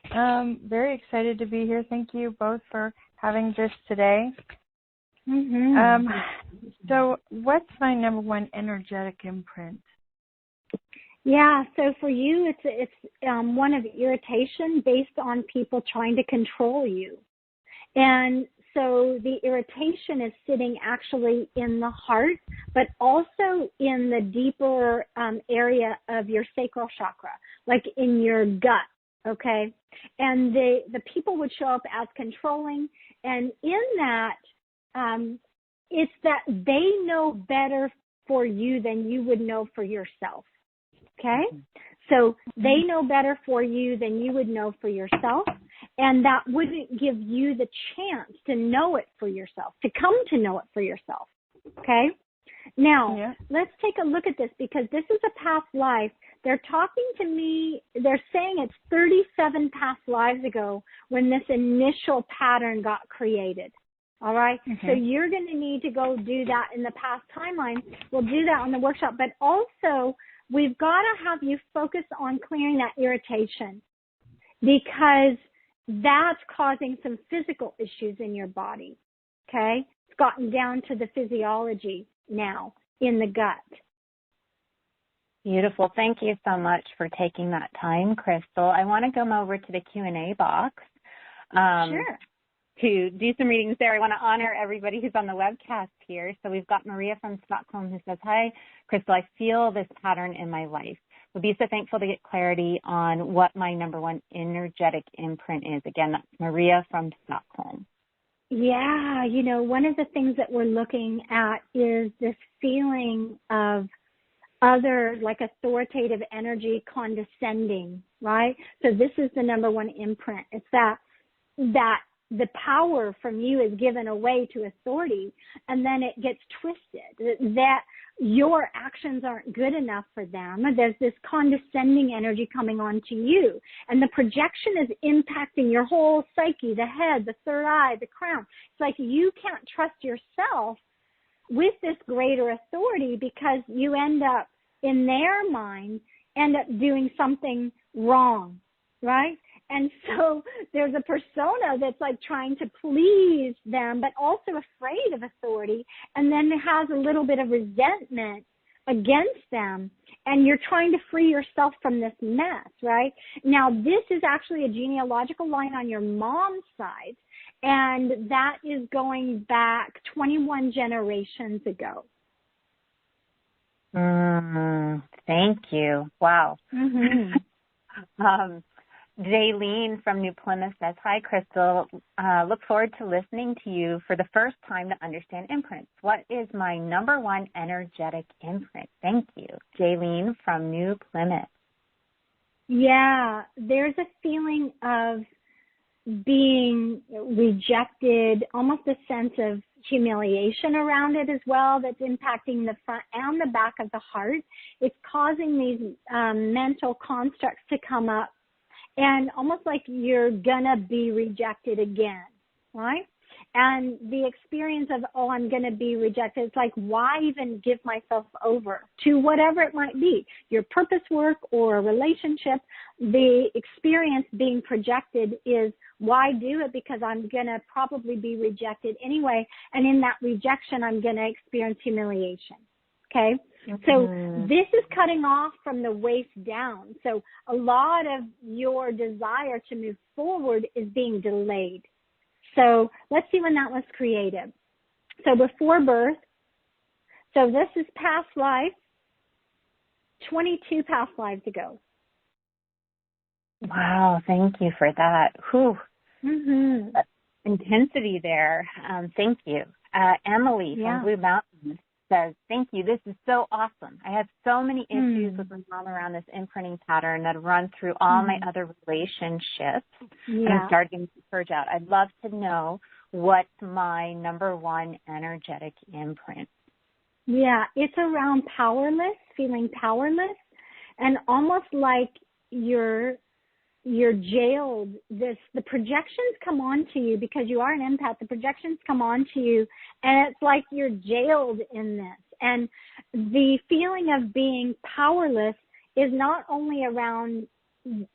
Very excited to be here. Thank you both for having this today. So what's my number one energetic imprint? Yeah, so for you, it's one of irritation based on people trying to control you. And so the irritation is sitting actually in the heart, but also in the deeper area of your sacral chakra, like in your gut, okay? And the people would show up as controlling, and in that, it's that they know better for you than you would know for yourself, okay? So they know better for you than you would know for yourself, and that wouldn't give you the chance to know it for yourself, to come to know it for yourself, okay? Now, let's take a look at this, because this is a past life. They're talking to me, they're saying it's 37 past lives ago when this initial pattern got created. All right. So you're going to need to go do that in the past timeline. We'll do that on the workshop. But also, we've got to have you focus on clearing that irritation, because that's causing some physical issues in your body. Okay. It's gotten down to the physiology now in the gut. Beautiful. Thank you so much for taking that time, Christel. I want to go over to the Q&A box. Sure. To do some readings there. I want to honor everybody who's on the webcast here. So we've got Maria from Stockholm who says, hi, Christel, I feel this pattern in my life. Would be so thankful to get clarity on what my number one energetic imprint is. Again, that's Maria from Stockholm. Yeah, one of the things that we're looking at is this feeling of other, like authoritative energy condescending, right? So this is the number one imprint. It's that the power from you is given away to authority, and then it gets twisted, that your actions aren't good enough for them. There's this condescending energy coming on to you, and the projection is impacting your whole psyche, the head, the third eye, the crown. It's like you can't trust yourself with this greater authority because you end up, in their mind, doing something wrong, right? And so there's a persona that's like trying to please them, but also afraid of authority, and then has a little bit of resentment against them. And you're trying to free yourself from this mess, right? Now, this is actually a genealogical line on your mom's side, and that is going back 21 generations ago. Thank you. Wow. Mm-hmm. Jaylene from New Plymouth says, hi, Christel. Look forward to listening to you for the first time to understand imprints. What is my number one energetic imprint? Thank you. Jaylene from New Plymouth. Yeah, there's a feeling of being rejected, almost a sense of humiliation around it as well that's impacting the front and the back of the heart. It's causing these mental constructs to come up, and almost like you're gonna be rejected again, right? And the experience of, oh, I'm gonna be rejected, it's like, why even give myself over to whatever it might be, your purpose work or a relationship? The experience being projected is, why do it? Because I'm gonna probably be rejected anyway, and in that rejection, I'm gonna experience humiliation. Okay? So this is cutting off from the waist down. So a lot of your desire to move forward is being delayed. So let's see when that was created. So before birth, so this is past life, 22 past lives ago. Wow, thank you for that. Whew. Mm-hmm. Intensity there. Thank you. Emily from Blue Mountains says, thank you. This is so awesome. I have so many issues with my mom around this imprinting pattern that have run through all my other relationships. And I'm starting to purge out. I'd love to know what's my number one energetic imprint. Yeah, it's around powerless, feeling powerless, and almost like you're jailed. The projections come on to you because you are an empath. The projections come on to you, and it's like you're jailed in this. And the feeling of being powerless is not only around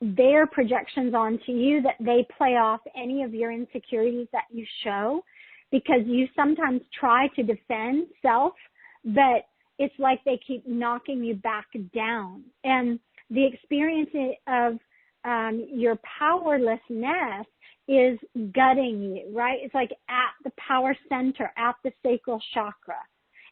their projections onto you, that they play off any of your insecurities that you show, because you sometimes try to defend self, but it's like they keep knocking you back down. And the experience of your powerlessness is gutting you, right? It's like at the power center, at the sacral chakra,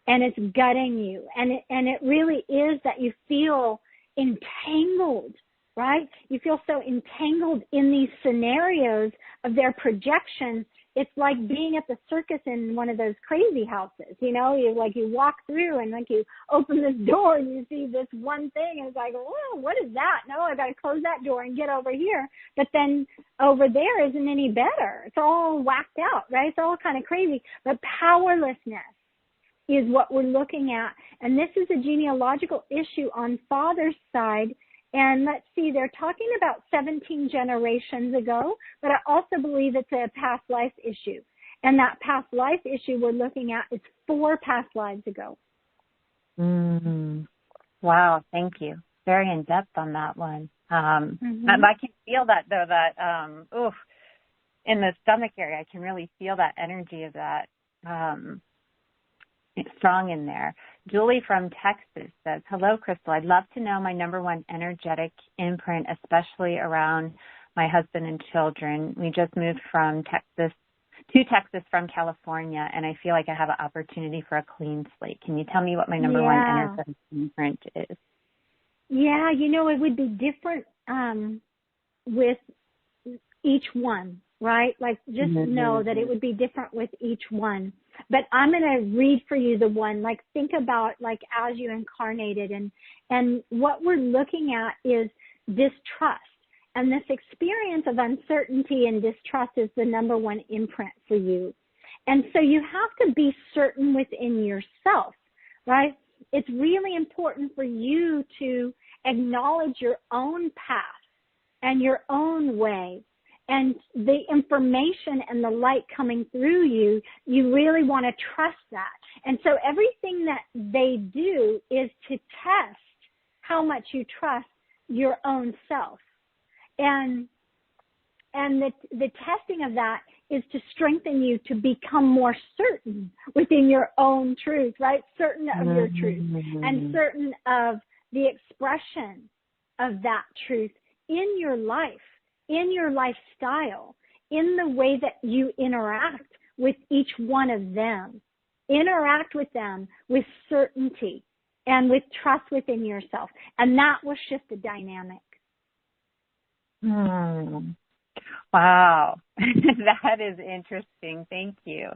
and it's gutting you. And it really is that you feel entangled, right? You feel so entangled in these scenarios of their projections. It's like being at the circus in one of those crazy houses, you walk through and like you open this door and you see this one thing and it's like, oh, what is that? No, I got to close that door and get over here. But then over there isn't any better. It's all whacked out, right? It's all kind of crazy. But powerlessness is what we're looking at. And this is a genealogical issue on father's side. And let's see, they're talking about 17 generations ago, but I also believe it's a past life issue. And that past life issue we're looking at is 4 past lives ago. Wow, thank you. Very in depth on that one. I can feel that though, that in the stomach area, I can really feel that energy of that. strong in there. Julie from Texas says, hello, Christel. I'd love to know my number one energetic imprint, especially around my husband and children. We just moved from Texas from California, and I feel like I have an opportunity for a clean slate. Can you tell me what my number one energetic imprint is? Yeah, it would be different with each one, right? Like just know that it would be different with each one. But I'm going to read for you the one, like think about like as you incarnated, and what we're looking at is distrust. And this experience of uncertainty and distrust is the number one imprint for you. And so you have to be certain within yourself, right? It's really important for you to acknowledge your own path and your own way. And the information and the light coming through you, you really want to trust that. And so everything that they do is to test how much you trust your own self. And the testing of that is to strengthen you to become more certain within your own truth, right? Certain of your truth and certain of the expression of that truth in your life, in your lifestyle, in the way that you interact with each one of them. Interact with them with certainty and with trust within yourself. And that will shift the dynamic. Wow. That is interesting. Thank you.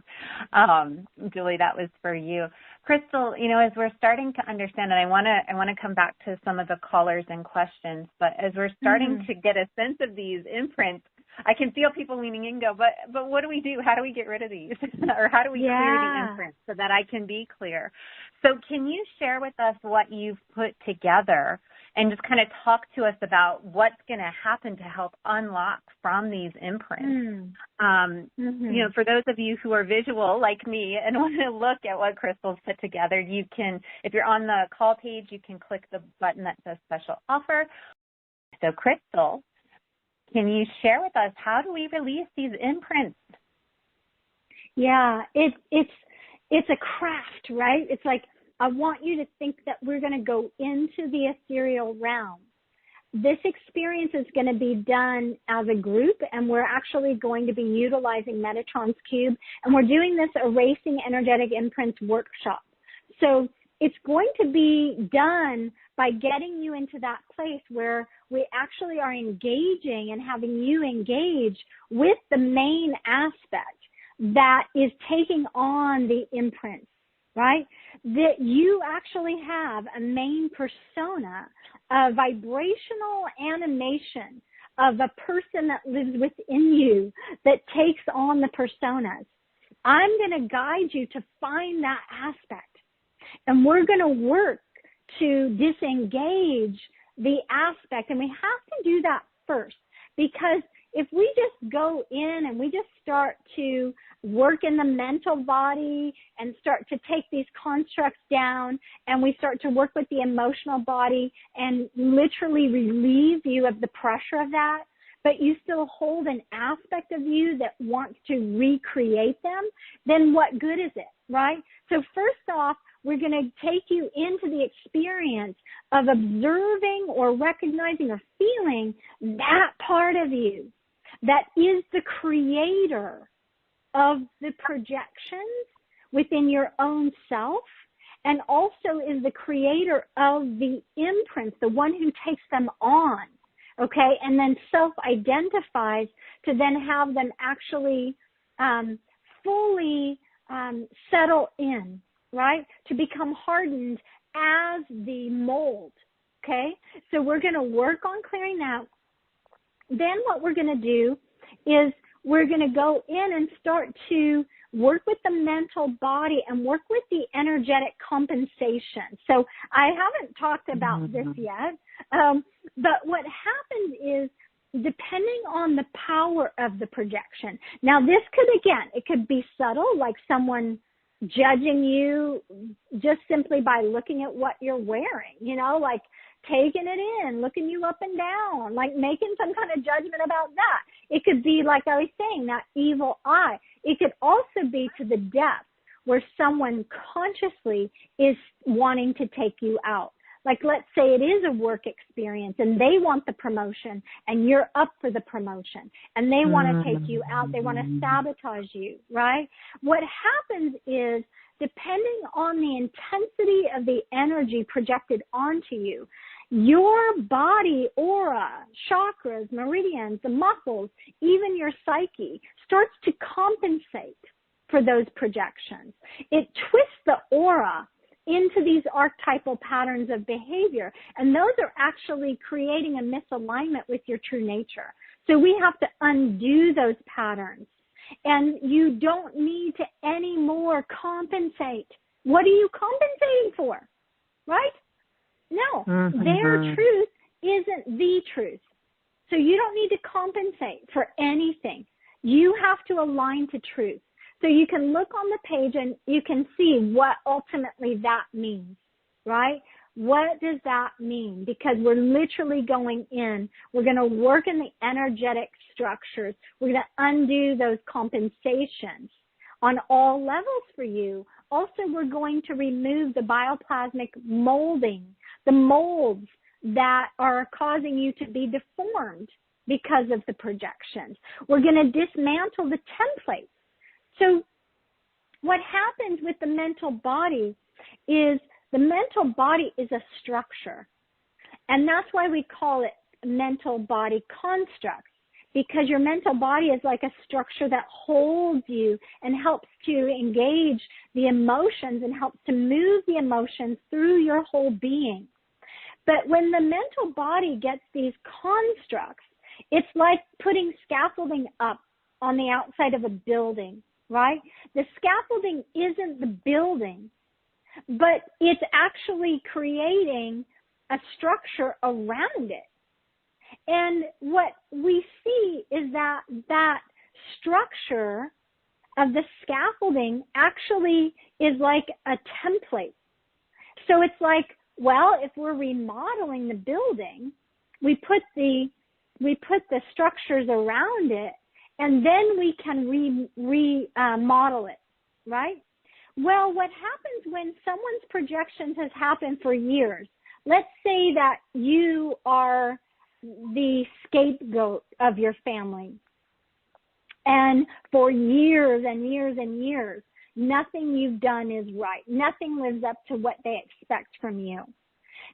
Julie, that was for you. Christel, as we're starting to understand, and I want to come back to some of the callers and questions, but as we're starting to get a sense of these imprints, I can feel people leaning in and go, but what do we do? How do we get rid of these? Or how do we clear the imprints so that I can be clear? So can you share with us what you've put together and just kind of talk to us about what's going to happen to help unlock from these imprints? For those of you who are visual like me and want to look at what Christel's put together, you can, if you're on the call page, you can click the button that says special offer. So Christel, can you share with us, how do we release these imprints? Yeah, it's a craft, right? It's like, I want you to think that we're going to go into the ethereal realm. This experience is going to be done as a group, and we're actually going to be utilizing Metatron's Cube, and we're doing this Erasing Energetic Imprints workshop. So it's going to be done by getting you into that place where we actually are engaging and having you engage with the main aspect that is taking on the imprints, right? That you actually have a main persona, a vibrational animation of a person that lives within you that takes on the personas. I'm going to guide you to find that aspect. And we're going to work to disengage the aspect. And we have to do that first, because if we just go in and we just start to work in the mental body and start to take these constructs down, and we start to work with the emotional body and literally relieve you of the pressure of that, but you still hold an aspect of you that wants to recreate them, then what good is it, right? So first off, we're going to take you into the experience of observing or recognizing or feeling that part of you that is the creator of the projections within your own self, and also is the creator of the imprints, the one who takes them on, okay, and then self-identifies to then have them actually fully settle in, right, to become hardened as the mold, okay? So we're going to work on clearing that. Then what we're going to do is we're going to go in and start to work with the mental body and work with the energetic compensation. So I haven't talked about this yet, but what happens is, depending on the power of the projection. Now this could, again, it could be subtle, like someone judging you just simply by looking at what you're wearing, like taking it in, looking you up and down, like making some kind of judgment about that. It could be, like I was saying, that evil eye. It could also be to the depth where someone consciously is wanting to take you out. Like, let's say it is a work experience and they want the promotion and you're up for the promotion and they want to take you out. They want to sabotage you, right? What happens is, depending on the intensity of the energy projected onto you, your body, aura, chakras, meridians, the muscles, even your psyche starts to compensate for those projections. It twists the aura into these archetypal patterns of behavior, and those are actually creating a misalignment with your true nature. So we have to undo those patterns, and you don't need to anymore compensate. What are you compensating for, right? No, their truth isn't the truth. So you don't need to compensate for anything. You have to align to truth. So you can look on the page and you can see what ultimately that means, right? What does that mean? Because we're literally going in. We're going to work in the energetic structures. We're going to undo those compensations on all levels for you. Also, we're going to remove the bioplasmic molding, the molds that are causing you to be deformed because of the projections. We're going to dismantle the templates. So what happens with the mental body is the mental body is a structure. And that's why we call it mental body constructs, because your mental body is like a structure that holds you and helps to engage the emotions and helps to move the emotions through your whole being. But when the mental body gets these constructs, it's like putting scaffolding up on the outside of a building, right? The scaffolding isn't the building, but it's actually creating a structure around it. And what we see is that that structure of the scaffolding actually is like a template. So it's like, well, if we're remodeling the building, we put the structures around it, and then we can remodel it, right? Well, what happens when someone's projections has happened for years? Let's say that you are the scapegoat of your family, and for years and years and years, nothing you've done is right. Nothing lives up to what they expect from you.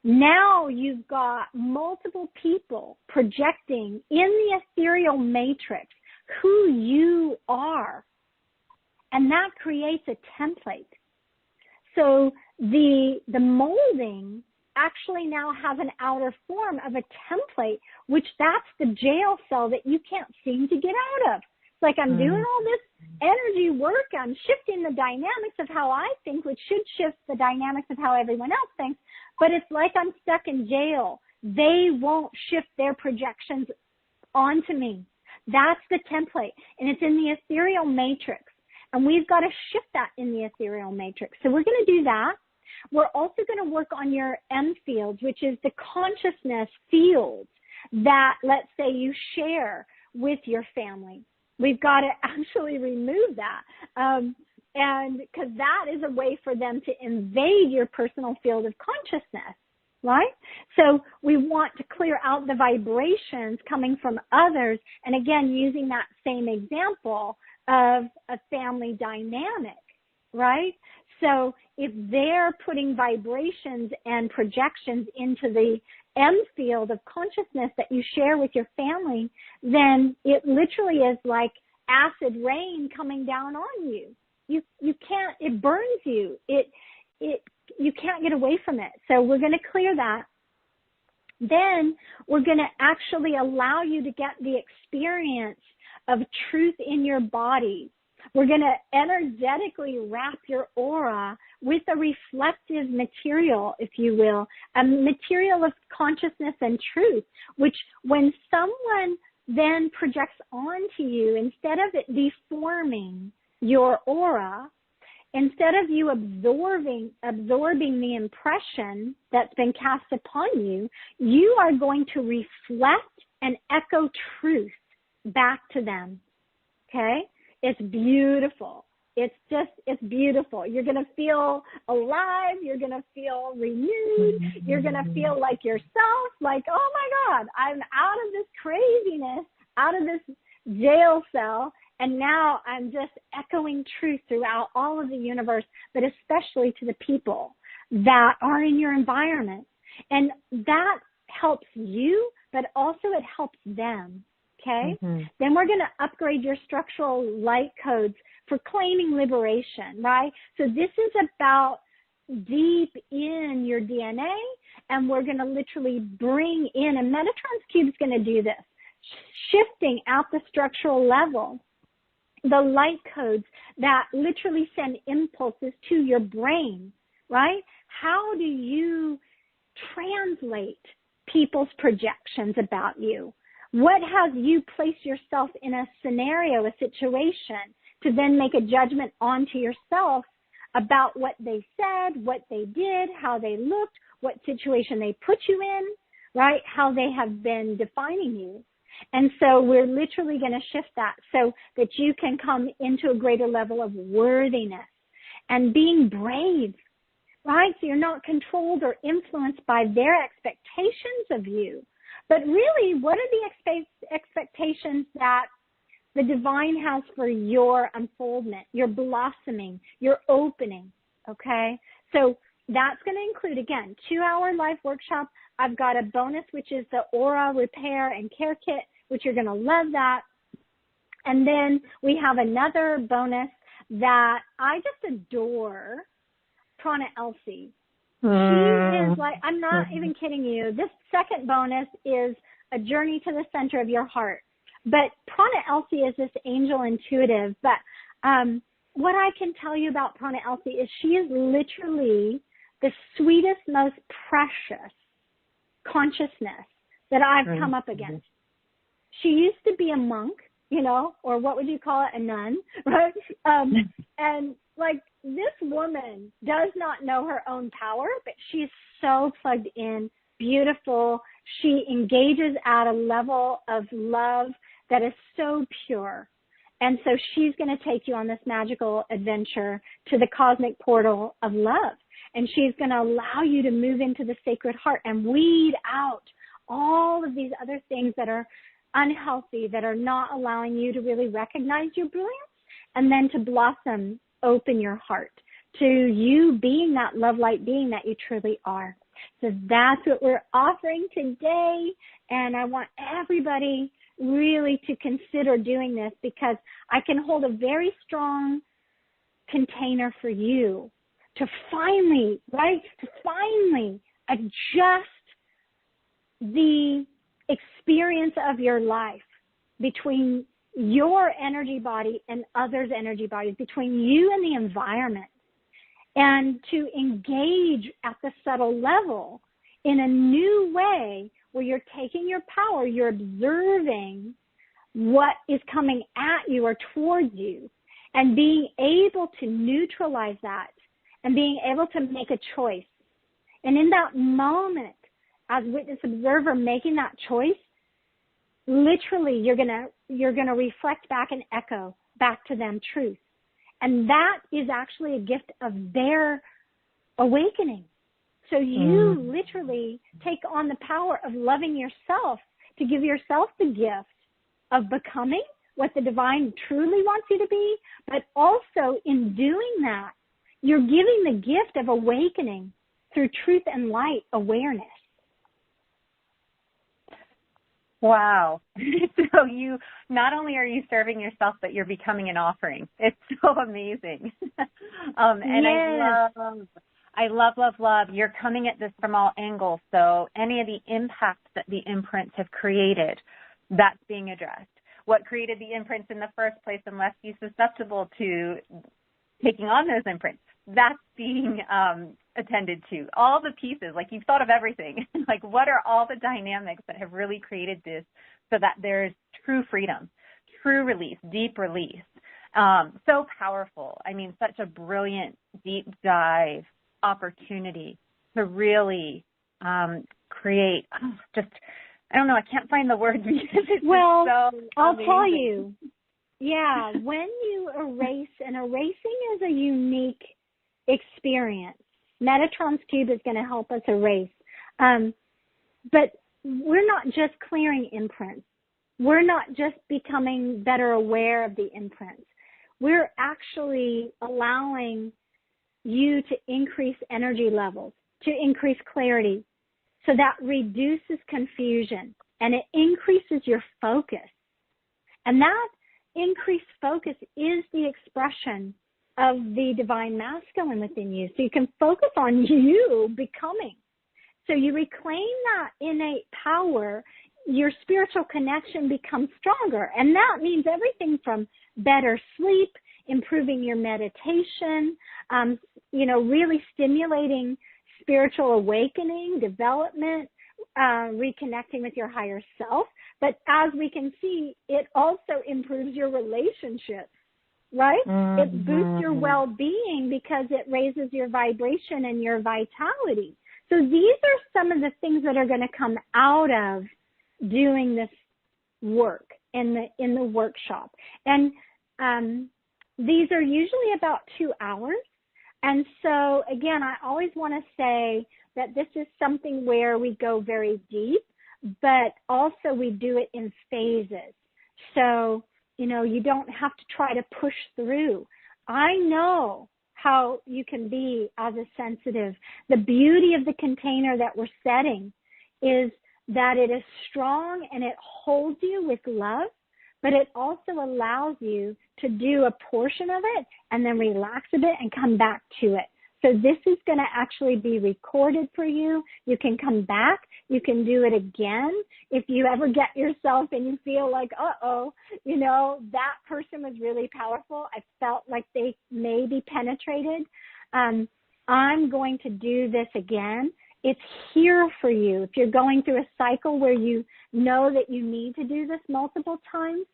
Now you've got multiple people projecting in the ethereal matrix who you are, and that creates a template. So the molding actually now has an outer form of a template, which that's the jail cell that you can't seem to get out of. It's like, I'm doing all this energy work, I'm shifting the dynamics of how I think, which should shift the dynamics of how everyone else thinks, but it's like I'm stuck in jail. They won't shift their projections onto me. That's the template, and it's in the ethereal matrix, and we've got to shift that in the ethereal matrix. So we're going to do that. We're also going to work on your M fields, which is the consciousness fields that, let's say, you share with your family. We've got to actually remove that, and because that is a way for them to invade your personal field of consciousness, right? So we want to clear out the vibrations coming from others, and again, using that same example of a family dynamic, right? So if they're putting vibrations and projections into the M field of consciousness that you share with your family, then it literally is like acid rain coming down on you. You can't, it burns you. You can't get away from it. So we're going to clear that. Then we're going to actually allow you to get the experience of truth in your body. We're going to energetically wrap your aura with a reflective material, if you will, a material of consciousness and truth, which when someone then projects onto you, instead of it deforming your aura, instead of you absorbing the impression that's been cast upon you, you are going to reflect and echo truth back to them, okay? It's beautiful. It's beautiful. You're going to feel alive. You're going to feel renewed. You're going to feel like yourself, like, oh my God, I'm out of this craziness, out of this jail cell. And now I'm just echoing truth throughout all of the universe, but especially to the people that are in your environment. And that helps you, but also it helps them. Okay? Then we're going to upgrade your structural light codes for claiming liberation, right? So this is about deep in your DNA, and we're going to literally bring in, and Metatron's Cube is going to do this, shifting at the structural level, the light codes that literally send impulses to your brain, right? How do you translate people's projections about you? What has you placed yourself in a scenario, a situation, to then make a judgment onto yourself about what they said, what they did, how they looked, what situation they put you in, right? How they have been defining you. And so we're literally going to shift that so that you can come into a greater level of worthiness and being brave, right? So you're not controlled or influenced by their expectations of you. But really, what are the expectations that the divine has for your unfoldment, your blossoming, your opening, okay? So that's going to include, again, 2-hour live workshop. I've got a bonus, which is the Aura Repair and Care Kit, which you're going to love that. And then we have another bonus that I just adore, Prana Elsie. She is like, I'm not even kidding you. This second bonus is a journey to the center of your heart. But Prana Elsie is this angel intuitive. But what I can tell you about Prana Elsie is she is literally the sweetest, most precious consciousness that I've come up against. She used to be a monk, you know, or what would you call it, a nun, right? And like this woman does not know her own power, but she's so plugged in, beautiful. She engages at a level of love that is so pure. And so she's going to take you on this magical adventure to the cosmic portal of love. And she's going to allow you to move into the sacred heart and weed out all of these other things that are unhealthy, that are not allowing you to really recognize your brilliance, and then to blossom, open your heart to you being that love light being that you truly are. So that's what we're offering today. And I want everybody really to consider doing this, because I can hold a very strong container for you to finally, right, to finally adjust the experience of your life between your energy body and others' energy bodies, between you and the environment, and to engage at the subtle level in a new way where you're taking your power, you're observing what is coming at you or towards you, and being able to neutralize that and being able to make a choice. And in that moment, as witness observer making that choice, literally you're gonna reflect back and echo back to them truth. And that is actually a gift of their awakening. So you literally take on the power of loving yourself to give yourself the gift of becoming what the divine truly wants you to be, but also in doing that, you're giving the gift of awakening through truth and light awareness. Wow. So you, not only are you serving yourself, but you're becoming an offering. It's so amazing. And yes. I love. You're coming at this from all angles. So any of the impacts that the imprints have created, that's being addressed. What created the imprints in the first place and left you susceptible to taking on those imprints, that's being attended to. All the pieces, like you've thought of everything. Like what are all the dynamics that have really created this so that there's true freedom, true release, deep release. So powerful. I mean, such a brilliant deep dive opportunity to really create just, I don't know, I can't find the words because it's well, so I'll amazing. tell you, Yeah, when you erase, and erasing is a unique experience. Metatron's cube is going to help us erase. But we're not just clearing imprints. We're not just becoming better aware of the imprints. We're actually allowing you to increase energy levels, to increase clarity. So that reduces confusion and it increases your focus. And that increased focus is the expression of the divine masculine within you. So you can focus on you becoming. So you reclaim that innate power, your spiritual connection becomes stronger. And that means everything from better sleep, improving your meditation, really stimulating spiritual awakening, development, reconnecting with your higher self. But as we can see, it also improves your relationships, right? Mm-hmm. It boosts your well-being because it raises your vibration and your vitality. So these are some of the things that are going to come out of doing this work in the workshop. And these are usually about 2 hours. And so, again, I always want to say that this is something where we go very deep, but also we do it in phases. So, you don't have to try to push through. I know how you can be as a sensitive. The beauty of the container that we're setting is that it is strong and it holds you with love, but it also allows you to do a portion of it and then relax a bit and come back to it. So this is going to actually be recorded for you. You can come back. You can do it again. If you ever get yourself and you feel like, that person was really powerful. I felt like they may be penetrated. I'm going to do this again. It's here for you. If you're going through a cycle where you know that you need to do this multiple times,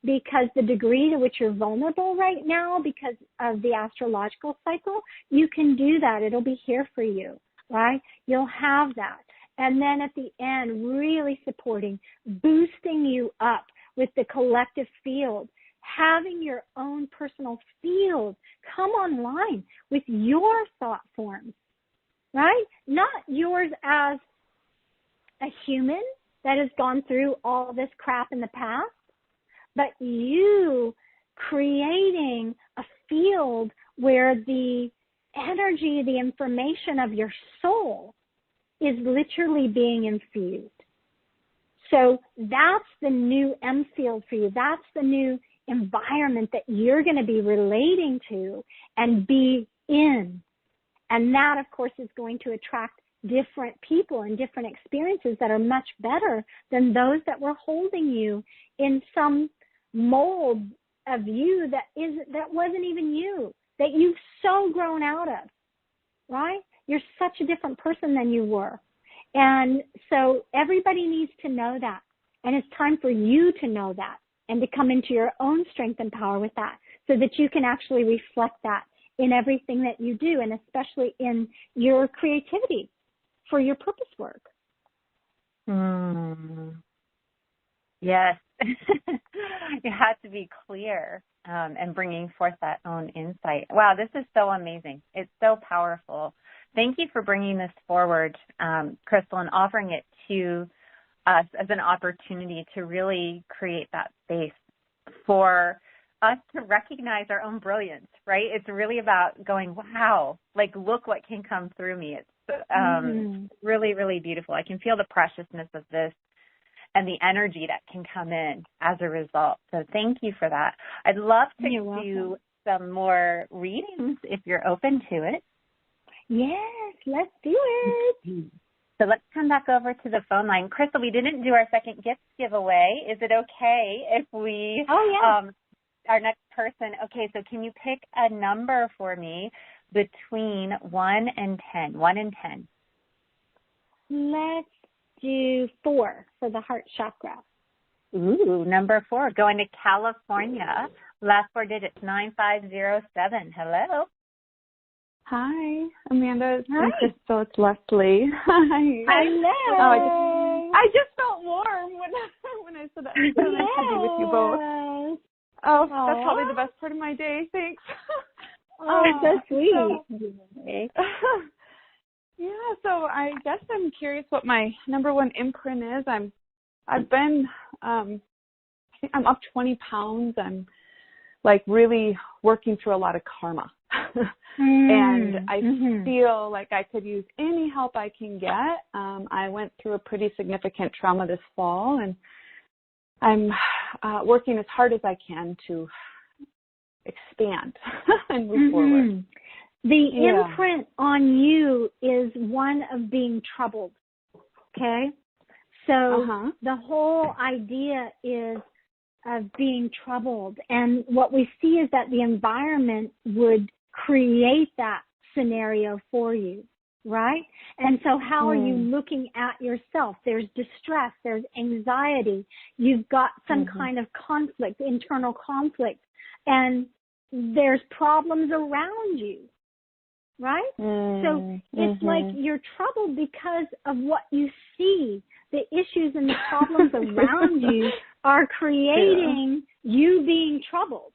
because the degree to which you're vulnerable right now because of the astrological cycle, you can do that. It'll be here for you, right? You'll have that. And then at the end, really supporting, boosting you up with the collective field, having your own personal field come online with your thought forms, right? Not yours as a human that has gone through all this crap in the past, but you creating a field where the energy, the information of your soul is literally being infused. So that's the new M field for you. That's the new environment that you're going to be relating to and be in. And that, of course, is going to attract different people and different experiences that are much better than those that were holding you in some mold of you that wasn't even you, that you've so grown out of, right? You're such a different person than you were. And so everybody needs to know that. And it's time for you to know that and to come into your own strength and power with that so that you can actually reflect that in everything that you do, and especially in your creativity for your purpose work. Yes. You have to be clear and bringing forth that own insight. Wow, this is so amazing. It's so powerful. Thank you for bringing this forward, Christel, and offering it to us as an opportunity to really create that space for us to recognize our own brilliance, right? It's really about going, wow, like, look what can come through me. It's really, really beautiful. I can feel the preciousness of this and the energy that can come in as a result. So thank you for that. I'd love to do some more readings if you're open to it. Yes, let's do it. So let's come back over to the phone line. Christel, we didn't do our second gift giveaway. Is it okay if we, our next person, okay, so can you pick a number for me between 1 and 10? 1 and 10. Let's do 4 for the heart chakra. Ooh, number 4, going to California. Last 4 digits, 9507. Hello. Hi, Amanda and Christel. It's Leslie. Hi. Hello. Oh, I just felt warm when I said that. I'm so nice to be with you both. Oh, that's probably the best part of my day. Thanks. Oh, so sweet. Yeah, so I guess I'm curious what my number one imprint is. I've been, I think I'm up 20 pounds. I'm like really working through a lot of karma. And I feel like I could use any help I can get. I went through a pretty significant trauma this fall, and I'm working as hard as I can to expand and move forward. The imprint on you is one of being troubled, okay? So the whole idea is of being troubled. And what we see is that the environment would create that scenario for you, right? And so how are you looking at yourself? There's distress, there's anxiety, you've got some kind of conflict, internal conflict, and there's problems around you, right? So it's like you're troubled because of what you see. The issues and the problems around you are creating you being troubled.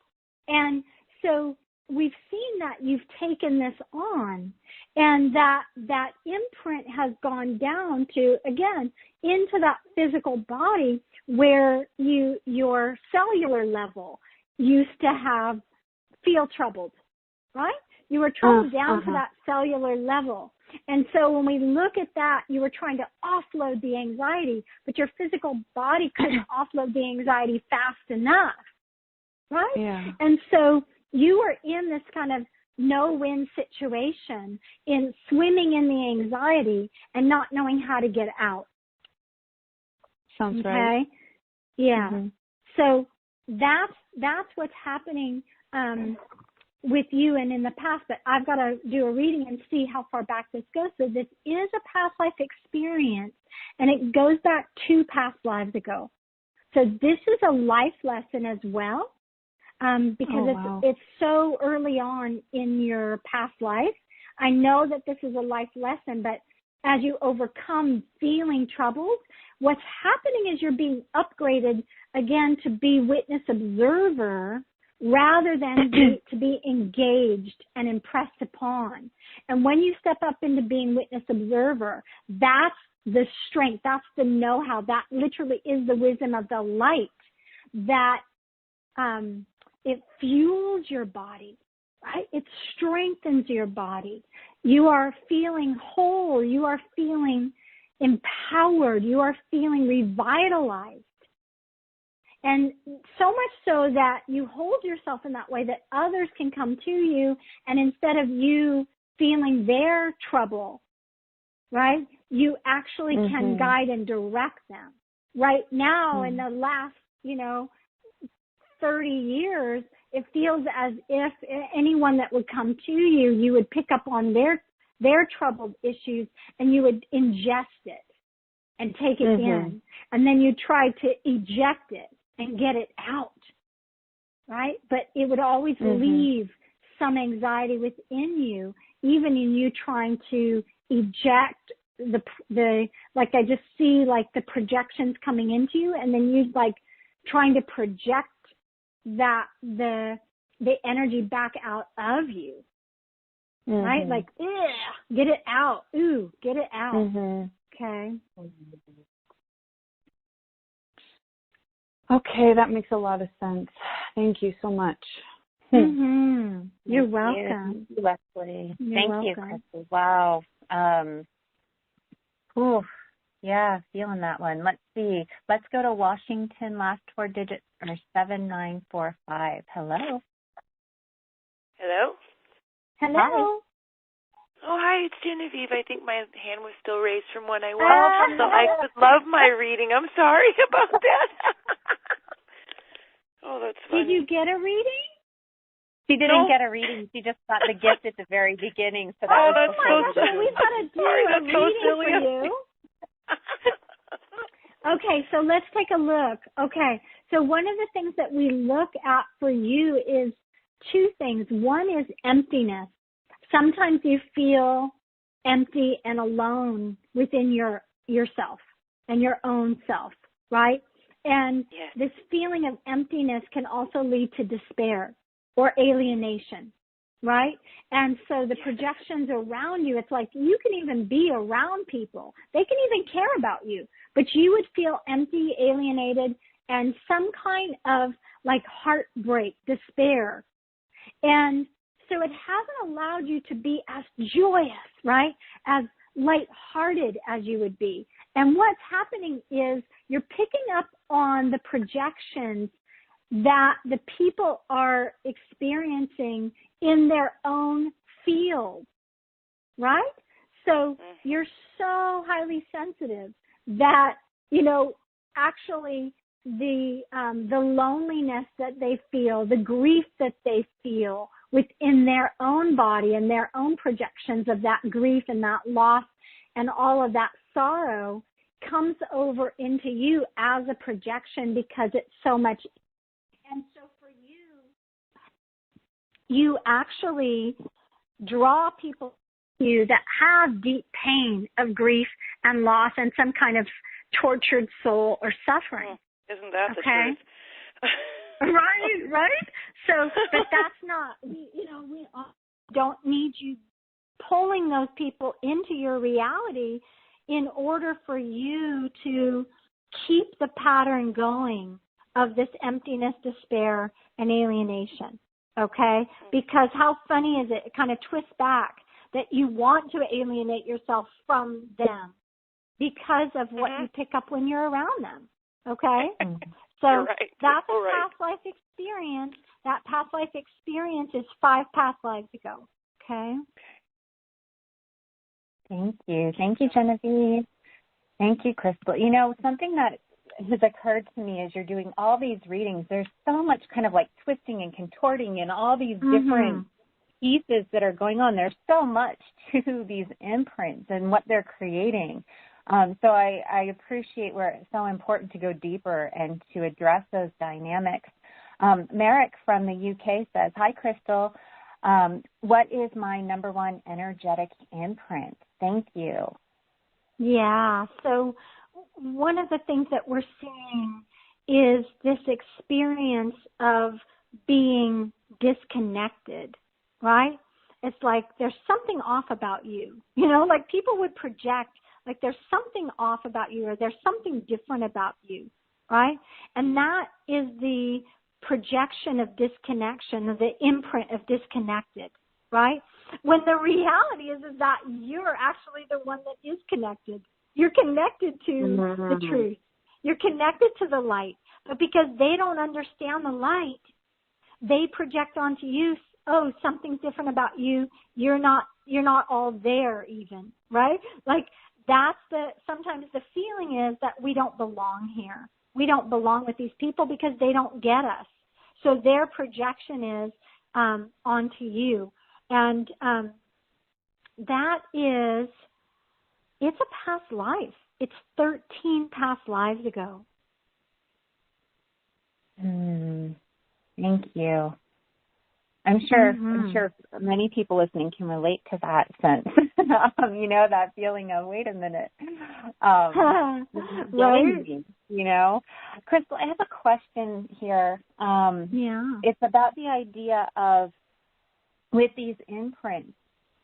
And so we've seen that you've taken this on, and that imprint has gone down to, again, into that physical body where your cellular level used to feel troubled, right? You were troubled down to that cellular level. And so when we look at that, you were trying to offload the anxiety, but your physical body couldn't offload the anxiety fast enough, right? Yeah. And so you were in this kind of no-win situation, in swimming in the anxiety and not knowing how to get out. Sounds right. Okay? Yeah. So that's what's happening with you and in the past, but I've got to do a reading and see how far back this goes. So this is a past life experience, and it goes back 2 past lives ago. So this is a life lesson as well, because it's so early on in your past life. I know that this is a life lesson, but as you overcome feeling troubled, what's happening is you're being upgraded again to be witness observer, rather than to be engaged and impressed upon. And when you step up into being witness observer, that's the strength, that's the know-how, that literally is the wisdom of the light, that it fuels your body, right? It strengthens your body. You are feeling whole. You are feeling empowered. You are feeling revitalized. And so much so that you hold yourself in that way that others can come to you, and instead of you feeling their trouble, right, you actually can guide and direct them. Right now, in the last, 30 years, it feels as if anyone that would come to you, you would pick up on their troubled issues and you would ingest it and take it in. And then you try to eject it and get it out, right? But it would always leave some anxiety within you, even in you trying to eject the like I just see like the projections coming into you, and then you like trying to project that the energy back out of you, right? Like, get it out. Ooh, get it out. Okay. Okay, that makes a lot of sense. Thank you so much. You're welcome. Thank you, Leslie. Thank you, Christel. Wow. Yeah, feeling that one. Let's see. Let's go to Washington. Last 4 digits are 7945. Hello. Hello? Hello. Hi. Oh, hi, it's Genevieve. I think my hand was still raised from when I went. So I would love my reading. I'm sorry about that. Oh, that's funny. Did you get a reading? She didn't get a reading. She just got the gift at the very beginning. So that that's so silly. We've got to do a reading for you. Okay, so let's take a look. Okay, so one of the things that we look at for you is 2 things. One is emptiness. Sometimes you feel empty and alone within yourself and your own self, right? And Yes. this feeling of emptiness can also lead to despair or alienation, right? And so the projections around you, it's like you can even be around people. They can even care about you, but you would feel empty, alienated, and some kind of like heartbreak, despair. And so it hasn't allowed you to be as joyous, right, as lighthearted as you would be. And what's happening is you're picking up on the projections that the people are experiencing in their own field, right? So you're so highly sensitive that, you know, actually the loneliness that they feel, the grief that they feel within their own body and their own projections of that grief and that loss and all of that sorrow comes over into you as a projection because it's so much. And so for you actually draw people to you that have deep pain of grief and loss and some kind of tortured soul or suffering. Isn't that the okay? truth? Right. So, but that's not, we don't need you pulling those people into your reality in order for you to keep the pattern going of this emptiness, despair, and alienation, okay? Because how funny is it? It kind of twists back that you want to alienate yourself from them because of what you pick up when you're around them, okay? So that's a past life experience. That past life experience is 5 past lives ago, okay? Thank you. Thank you, Genevieve. Thank you, Christel. You know, something that has occurred to me as you're doing all these readings, there's so much kind of like twisting and contorting and all these different pieces that are going on. There's so much to these imprints and what they're creating. So I appreciate where it's so important to go deeper and to address those dynamics. Merrick from the UK says, hi, Christel. What is my number one energetic imprint? Thank you. Yeah, so one of the things that we're seeing is this experience of being disconnected, right? It's like there's something off about you. You know, like people would project like there's something off about you or there's something different about you, right? And that is the projection of disconnection, of the imprint of disconnected, right? When the reality is that you're actually the one that is connected. You're connected to the truth. You're connected to the light. But because they don't understand the light, they project onto you, oh, something's different about you. You're not all there even, right? Like sometimes the feeling is that we don't belong here. We don't belong with these people because they don't get us. So their projection is onto you. And it's a past life. It's 13 past lives ago. Thank you. I'm sure many people listening can relate to that sense. You know, that feeling of, wait a minute. Right. You know, Christel, I have a question here. It's about the idea of, with these imprints,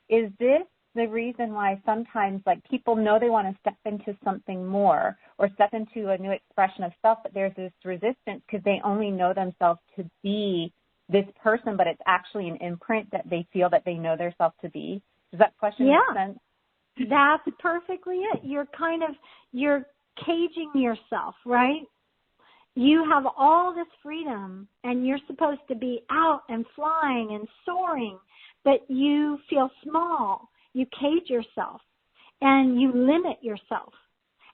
is this the reason why sometimes like people know they want to step into something more or step into a new expression of self, but there's this resistance because they only know themselves to be this person, but it's actually an imprint that they feel that they know themselves to be? Does that question make sense? That's perfectly it. You're caging yourself, right? You have all this freedom and you're supposed to be out and flying and soaring, but you feel small. You cage yourself and you limit yourself.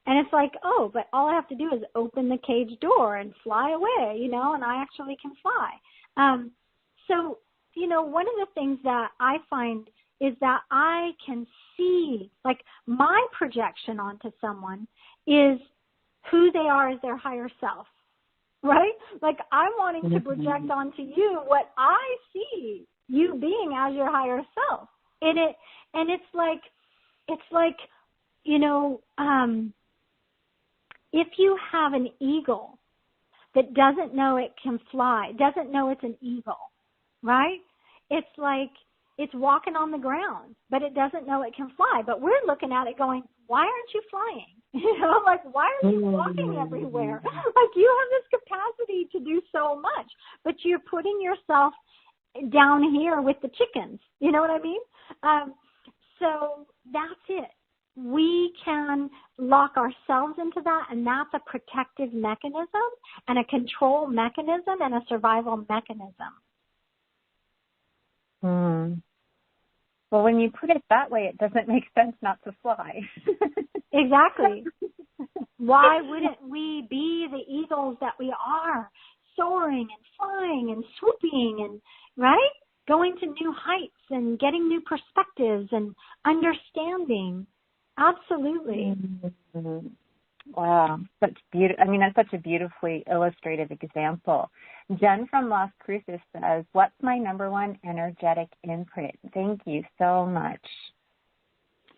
And it's like, oh, but all I have to do is open the cage door and fly away, you know, and I actually can fly. So, you know, one of the things that I find is that I can see, like, my projection onto someone is who they are as their higher self, right? Like, I'm wanting to project onto you what I see you being as your higher self. And it's like, you know, if you have an eagle that doesn't know it can fly, doesn't know it's an eagle, right? It's like it's walking on the ground, but it doesn't know it can fly. But we're looking at it going, why aren't you flying? You know, like, why are you walking everywhere? Like, you have this capacity to do so much, but you're putting yourself down here with the chickens. You know what I mean? So that's it. We can lock ourselves into that, and that's a protective mechanism and a control mechanism and a survival mechanism. Well, when you put it that way, it doesn't make sense not to fly. Exactly. Why wouldn't we be the eagles that we are, soaring and flying and swooping and, right, going to new heights and getting new perspectives and understanding? Absolutely. Wow, such beautiful. I mean, that's such a beautifully illustrative example. Jen from Las Cruces says, "What's my number one energetic imprint?" Thank you so much.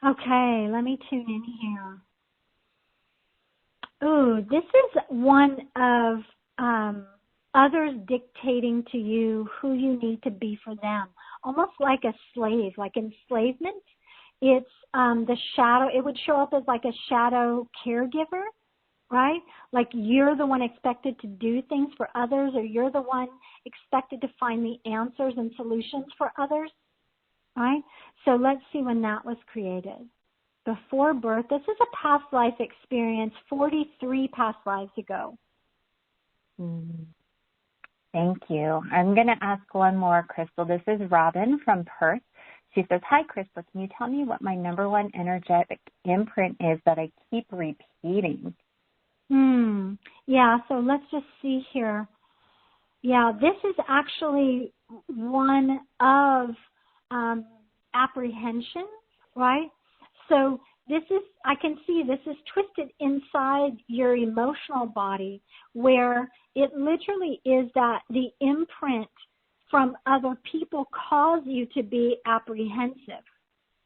Okay, let me tune in here. Ooh, this is one of others dictating to you who you need to be for them, almost like a slave, like enslavement. It's the shadow. It would show up as like a shadow caregiver, right? Like you're the one expected to do things for others, or you're the one expected to find the answers and solutions for others, right? So let's see when that was created. Before birth, this is a past life experience, 43 past lives ago. Thank you. I'm going to ask one more, Christel. This is Robin from Perth. She says, "Hi, Christel. Can you tell me what my number one energetic imprint is that I keep repeating?" Yeah, so let's just see here. Yeah, this is actually one of apprehension, right? So this is, I can see this is twisted inside your emotional body, where it literally is that the imprint from other people cause you to be apprehensive,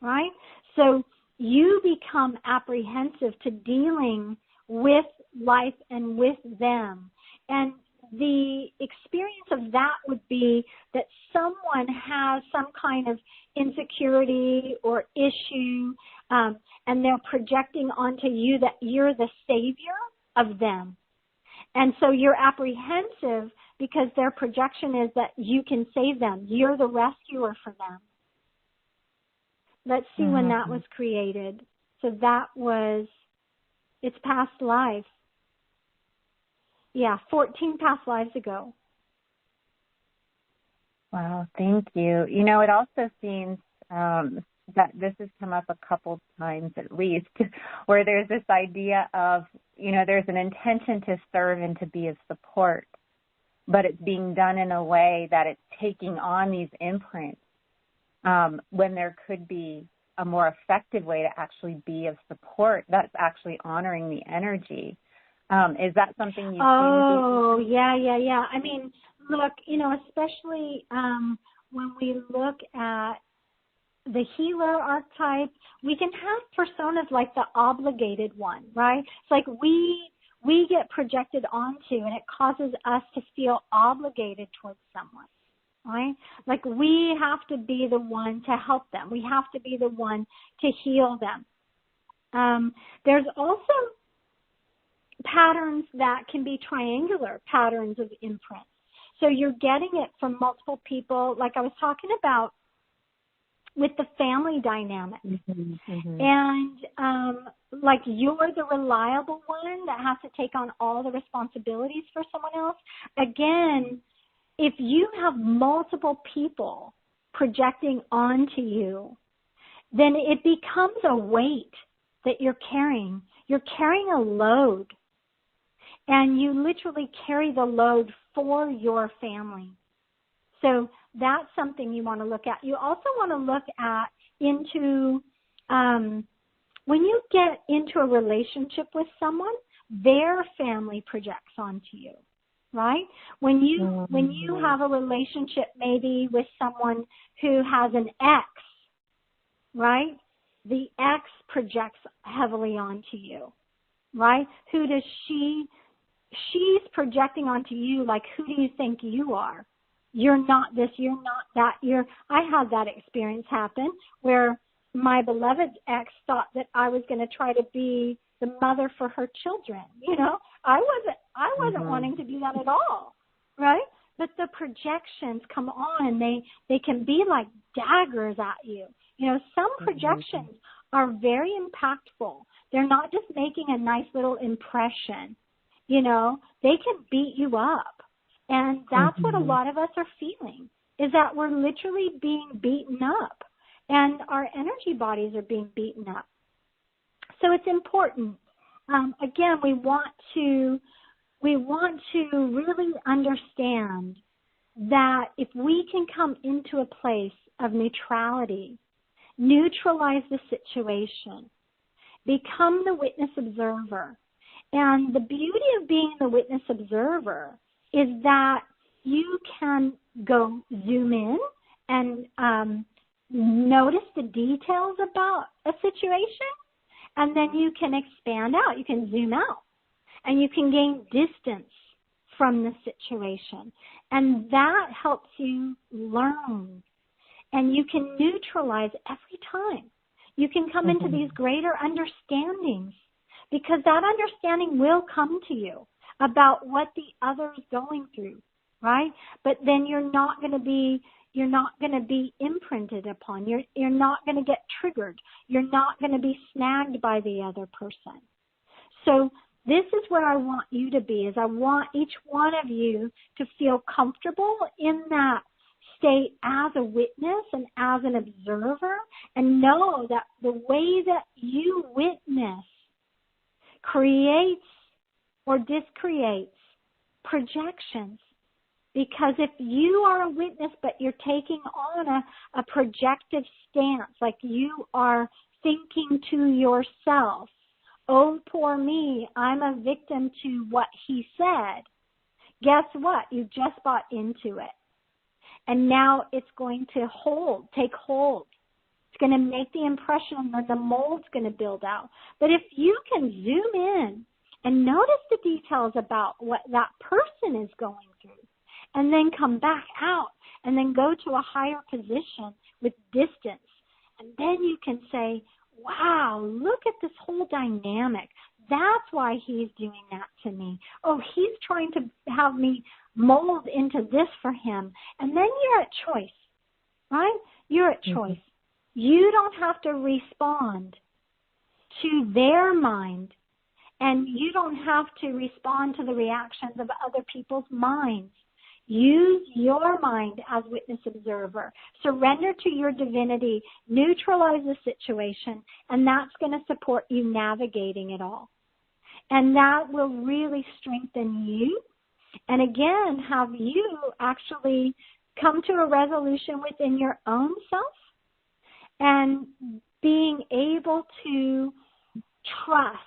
right? So you become apprehensive to dealing with life and with them. And the experience of that would be that someone has some kind of insecurity or issue, and they're projecting onto you that you're the savior of them. And so you're apprehensive because their projection is that you can save them. You're the rescuer for them. Let's see when that was created. So that was, it's past life. Yeah, 14 past lives ago. Wow, thank you. You know, it also seems that this has come up a couple times at least, where there's this idea of, you know, there's an intention to serve and to be of support, but it's being done in a way that it's taking on these imprints, when there could be a more effective way to actually be of support that's actually honoring the energy. Is that something you've seen? Oh, yeah. I mean, look, you know, especially when we look at the healer archetype, we can have personas like the obligated one, right? It's like we get projected onto, and it causes us to feel obligated towards someone, right? Like we have to be the one to help them. We have to be the one to heal them. There's also patterns that can be triangular patterns of imprints. So you're getting it from multiple people, like I was talking about with the family dynamic. And like you're the reliable one that has to take on all the responsibilities for someone else. Again, if you have multiple people projecting onto you, then it becomes a weight that you're carrying. You're carrying a load. And you literally carry the load for your family. So that's something you want to look at. You also want to look at into, when you get into a relationship with someone, their family projects onto you, right? When you have a relationship maybe with someone who has an ex, right? The ex projects heavily onto you, right? Who does she she's projecting onto you, like, who do you think you are? You're not this, you're not that. I had that experience happen where my beloved ex thought that I was going to try to be the mother for her children. You know, I wasn't wanting to do that at all, right? But the projections come on, and they can be like daggers at you. You know, some projections are very impactful. They're not just making a nice little impression. You know, they can beat you up. And that's what a lot of us are feeling, is that we're literally being beaten up, and our energy bodies are being beaten up. So it's important. Again, we want to really understand that if we can come into a place of neutrality, neutralize the situation, become the witness observer. And the beauty of being the witness observer is that you can go zoom in and notice the details about a situation, and then you can expand out. You can zoom out, and you can gain distance from the situation. And that helps you learn. And you can neutralize every time. You can come into these greater understandings, because that understanding will come to you about what the other is going through, right? But then you're not going to be imprinted upon. You're not going to get triggered. You're not going to be snagged by the other person. So this is where I want you to be, is I want each one of you to feel comfortable in that state as a witness and as an observer, and know that the way that you witness creates or discreates projections. Because if you are a witness but you're taking on a projective stance, like you are thinking to yourself, oh, poor me, I'm a victim to what he said, guess what? You just bought into it. And now it's going to take hold. It's going to make the impression, and then the mold's going to build out. But if you can zoom in and notice the details about what that person is going through, and then come back out, and then go to a higher position with distance, and then you can say, wow, look at this whole dynamic. That's why he's doing that to me. Oh, he's trying to have me mold into this for him. And then you're at choice, right? You're at choice. You don't have to respond to their mind, and you don't have to respond to the reactions of other people's minds. Use your mind as witness observer. Surrender to your divinity. Neutralize the situation, and that's going to support you navigating it all. And that will really strengthen you, and again, have you actually come to a resolution within your own self, and being able to trust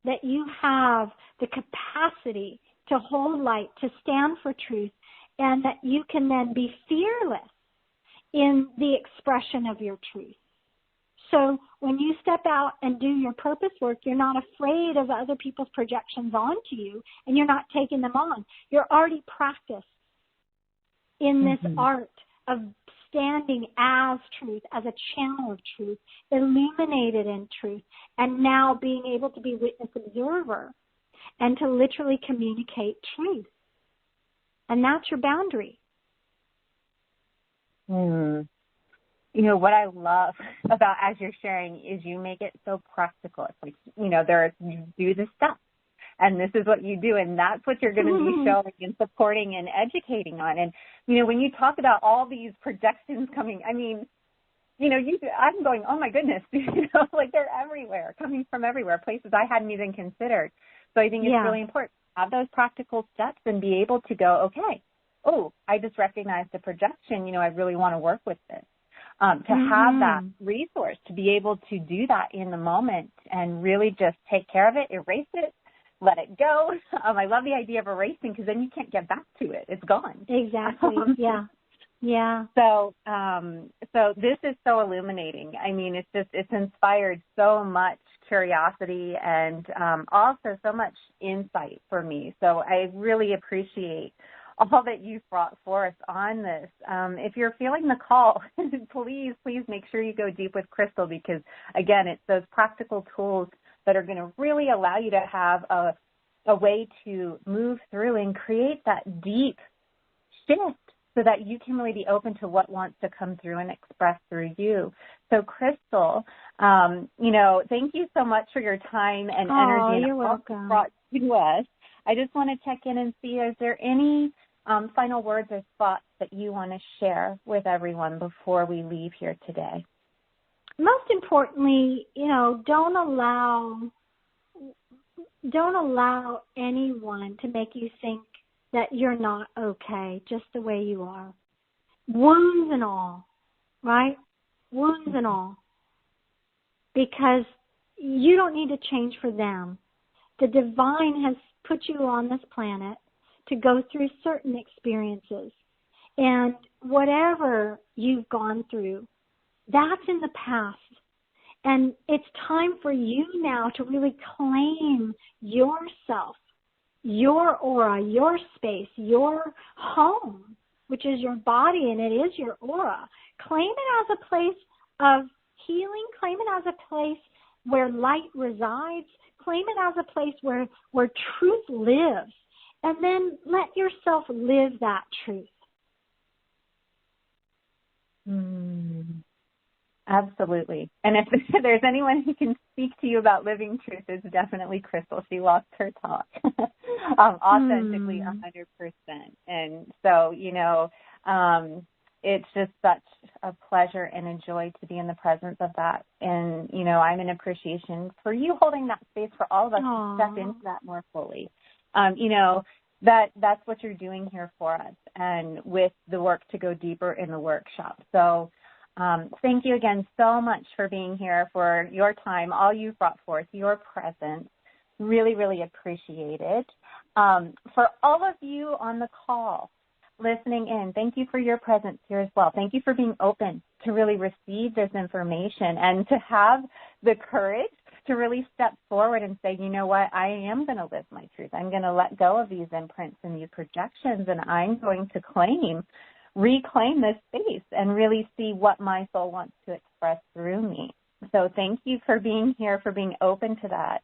that you have the capacity to hold light, to stand for truth, and that you can then be fearless in the expression of your truth. So when you step out and do your purpose work, you're not afraid of other people's projections onto you, and you're not taking them on. You're already practiced in this art of standing as truth, as a channel of truth, illuminated in truth, and now being able to be witness observer and to literally communicate truth. And that's your boundary. You know, what I love about as you're sharing is you make it so practical. It's like, you know, you do this stuff, and this is what you do, and that's what you're going to be showing and supporting and educating on. And, you know, when you talk about all these projections coming, I mean, you know, I'm going, oh my goodness, you know, like they're everywhere, coming from everywhere, places I hadn't even considered. So I think it's really important to have those practical steps and be able to go, okay, oh, I just recognized the projection, you know, I really want to work with this. To have that resource, to be able to do that in the moment and really just take care of it, erase it, let it go. I love the idea of erasing, because then you can't get back to it. It's gone. Exactly. Yeah. So so this is so illuminating. I mean, it's inspired so much curiosity and also so much insight for me. So I really appreciate all that you've brought forth on this. If you're feeling the call, please make sure you go deep with Christel, because, again, it's those practical tools that are going to really allow you to have a way to move through and create that deep shift so that you can really be open to what wants to come through and express through you. So, Christel, thank you so much for your time and energy you're and welcome. brought to us. I just want to check in and see, is there any final words or thoughts that you want to share with everyone before we leave here today? Most importantly, don't allow anyone to make you think that you're not okay just the way you are. Wounds and all, right? Wounds and all. Because you don't need to change for them. The divine has put you on this planet to go through certain experiences. And whatever you've gone through, that's in the past. And it's time for you now to really claim yourself, your aura, your space, your home, which is your body, and it is your aura. Claim it as a place of healing. Claim it as a place where light resides. Claim it as a place where truth lives. And then let yourself live that truth. Absolutely. And if there's anyone who can speak to you about living truth, it's definitely Christel. She lost her talk authentically 100%. And so, it's just such a pleasure and a joy to be in the presence of that. And, I'm in appreciation for you holding that space for all of us to step into that more fully. That's what you're doing here for us, and with the work to go deeper in the workshop. So thank you again so much for being here, for your time, all you've brought forth, your presence. Really, really appreciate it. For all of you on the call listening in, thank you for your presence here as well. Thank you for being open to really receive this information and to have the courage to really step forward and say, you know what, I am going to live my truth. I'm going to let go of these imprints and these projections, and I'm going to reclaim this space and really see what my soul wants to express through me. So thank you for being here, for being open to that,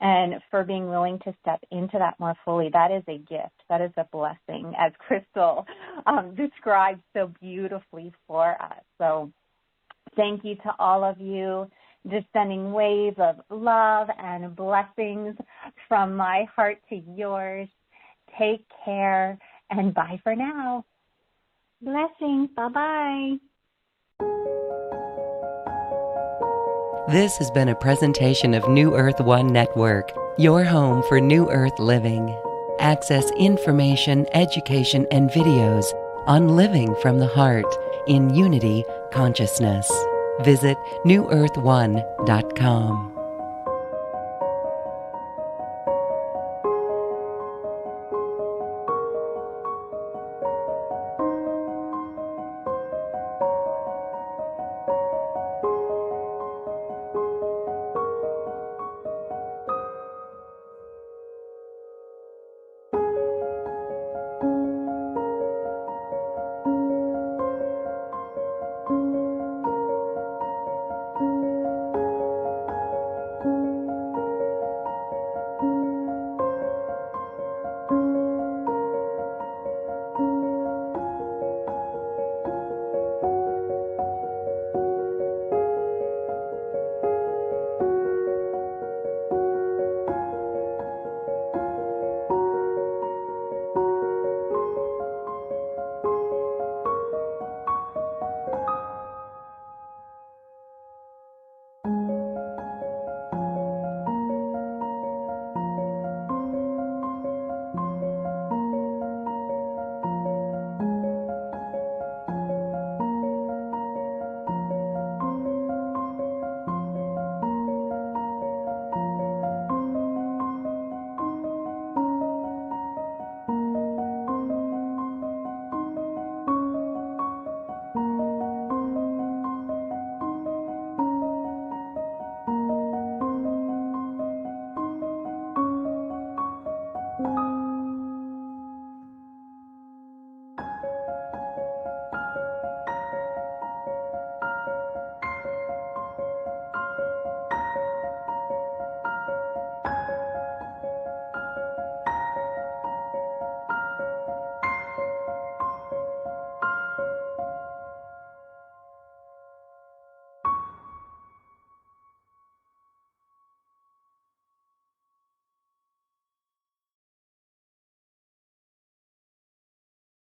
and for being willing to step into that more fully. That is a gift. That is a blessing, as Christel described so beautifully for us. So thank you to all of you. Just sending waves of love and blessings from my heart to yours. Take care, and bye for now. Blessings. Bye-bye. This has been a presentation of New Earth One Network, your home for New Earth living. Access information, education, and videos on living from the heart in Unity Consciousness. Visit newearth1.com.